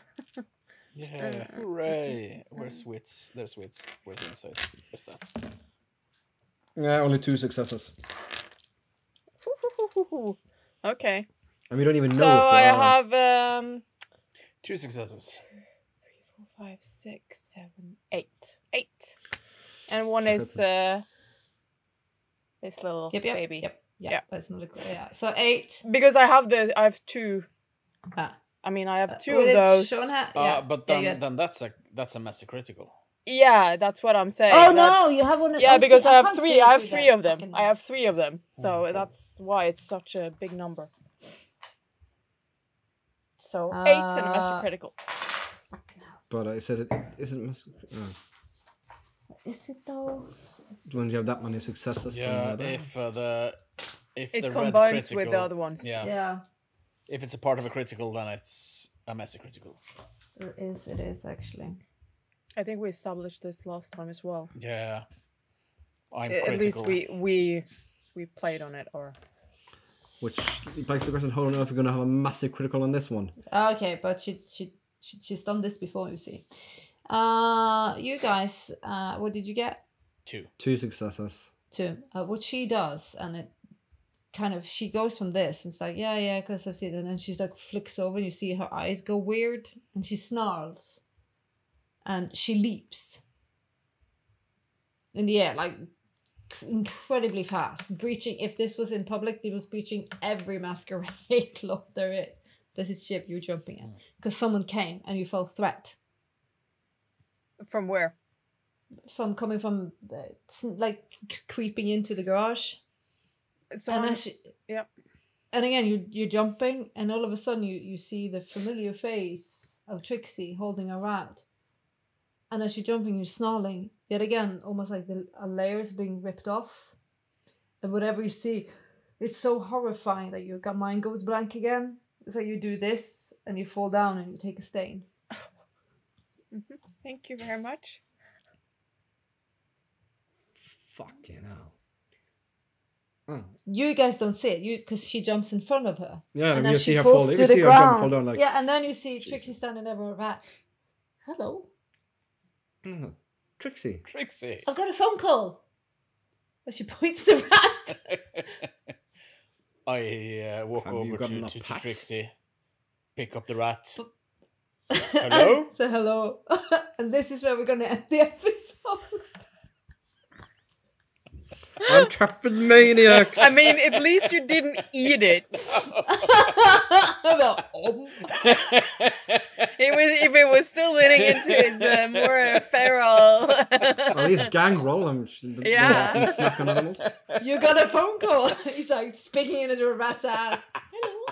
Yeah, hooray. Where's wits? There's wits. Where's insight? Where's that? Yeah, only 2 successes, Okay. and we don't even know So if I there are. have 2 successes. 3, 4, 5, 6, 7, 8. 8. And one So is this little Yep. baby. Yep. Yeah. Yeah. That's not yeah. So 8. Because I have 2. Ah. I mean, I have 2 Will of it those. Sean yeah. But yeah, then, yeah. then that's a master critical. Yeah, that's what I'm saying. Oh That- no, you have one. Yeah, because I have can't 3. see I have through 3 that of them. fucking- I have 3 of them. So okay. that's why it's such a big number. So 8 and a master critical. Fucking hell. But I said it isn't. Is it though? When you have that many successes. Yeah, and if It the red combines with critical, the other ones. Yeah. Yeah. If it's a part of a critical, then it's a messy critical. It is actually. I think we established this last time as well. Yeah. I'm At least critical. we played on it, or which begs the question: how on earth are we gonna have a massive critical on this one? Okay, but she's done this before, you see. You guys, what did you get? 2. 2 successes. 2. What she does, and it kind of, she goes from this, and it's like, yeah, because I've seen it, and then she's like flicks over, and you see her eyes go weird, and she snarls, and she leaps in the air, like incredibly fast, breaching. If this was in public, it was breaching every masquerade club there is. This is Shiv you're jumping in, because someone came and you felt threat. from where? From coming from like creeping into the garage. So And I'm- as she, yeah. and again you're jumping, and all of a sudden you see the familiar face of Trixie holding a rat, and as you're jumping you're snarling yet again, almost like a layer is being ripped off, and whatever you see, it's so horrifying that your mind goes blank again. So you do this and you fall down and you take a stain. Thank you very much. Fucking hell. Oh. You guys don't see it, because she jumps in front of her. Yeah, and and then you she see her falls fall. to You the see her jump ground. fall down like. Yeah, and then you see Jesus. Trixie standing there with a rat. Hello, Oh, Trixie. Trixie. I've got a phone call. But she points to the rat. I walk Have you over gotten a to pat? Trixie, pick up the rat. Hello? So hello. And this is where we're going to end the episode. I'm trapped with maniacs. I mean, at least you didn't eat it. Well, If it was still leading into his more feral. At least gang roll. Yeah. I'm snack on animals. you got a phone call. He's like speaking into a rat's ass. Hello.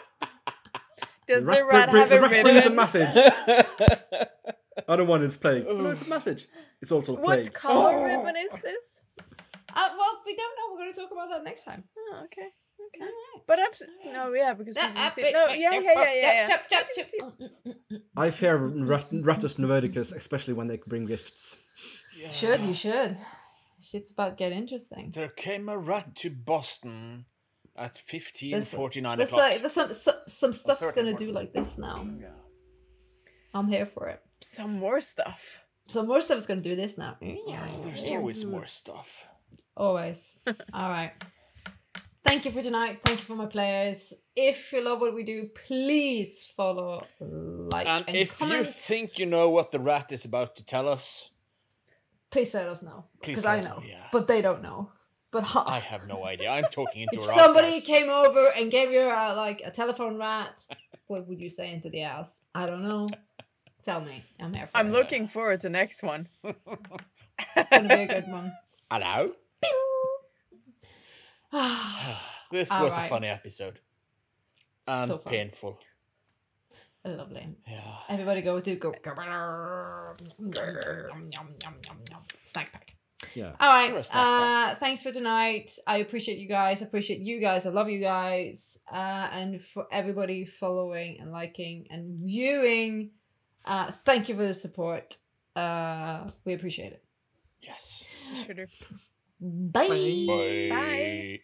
Does the rat have the a rat brings a ribbon? message. I don't want it's plague. Oh, no, it's a message. It's also plague. What color ribbon is this? Well, we don't know. We're going to talk about that next time. Oh, okay. Okay. Alright. But no, yeah, because we didn't see it. No, yeah. Chop, chop, I didn't see it. I fear Rattus Novedicus, especially when they bring gifts. You should. Shit's about to get interesting. There came a rat to Boston at 15:49 There's o'clock. like there's some stuff's 13, gonna do like this now. Yeah. I'm here for it. Some more stuff. So more stuff is gonna do this now. There's always more stuff. Always. All right. Thank you for tonight. Thank you for my players. If you love what we do, please follow, like, And and if comment. you think you know what the rat is about to tell us, Please let us know. Please Because let I us know. know, yeah. But they don't know. But I have no idea. I'm talking into if a rat's somebody ass. came over and gave you a telephone rat, what would you say into the ass? I don't know. Tell me. I'm here for I'm it. looking forward to next one. It's gonna be a good one. Hello? This All was a right. funny episode. And So fun. painful. Lovely. Yeah. Everybody go. Snack pack. Yeah. All Or a right. snack pack. Thanks for tonight. I appreciate you guys. I appreciate you guys. I love you guys. And for everybody following and liking and viewing, thank you for the support. We appreciate it. Yes. Sure do. Bye. Bye. Bye.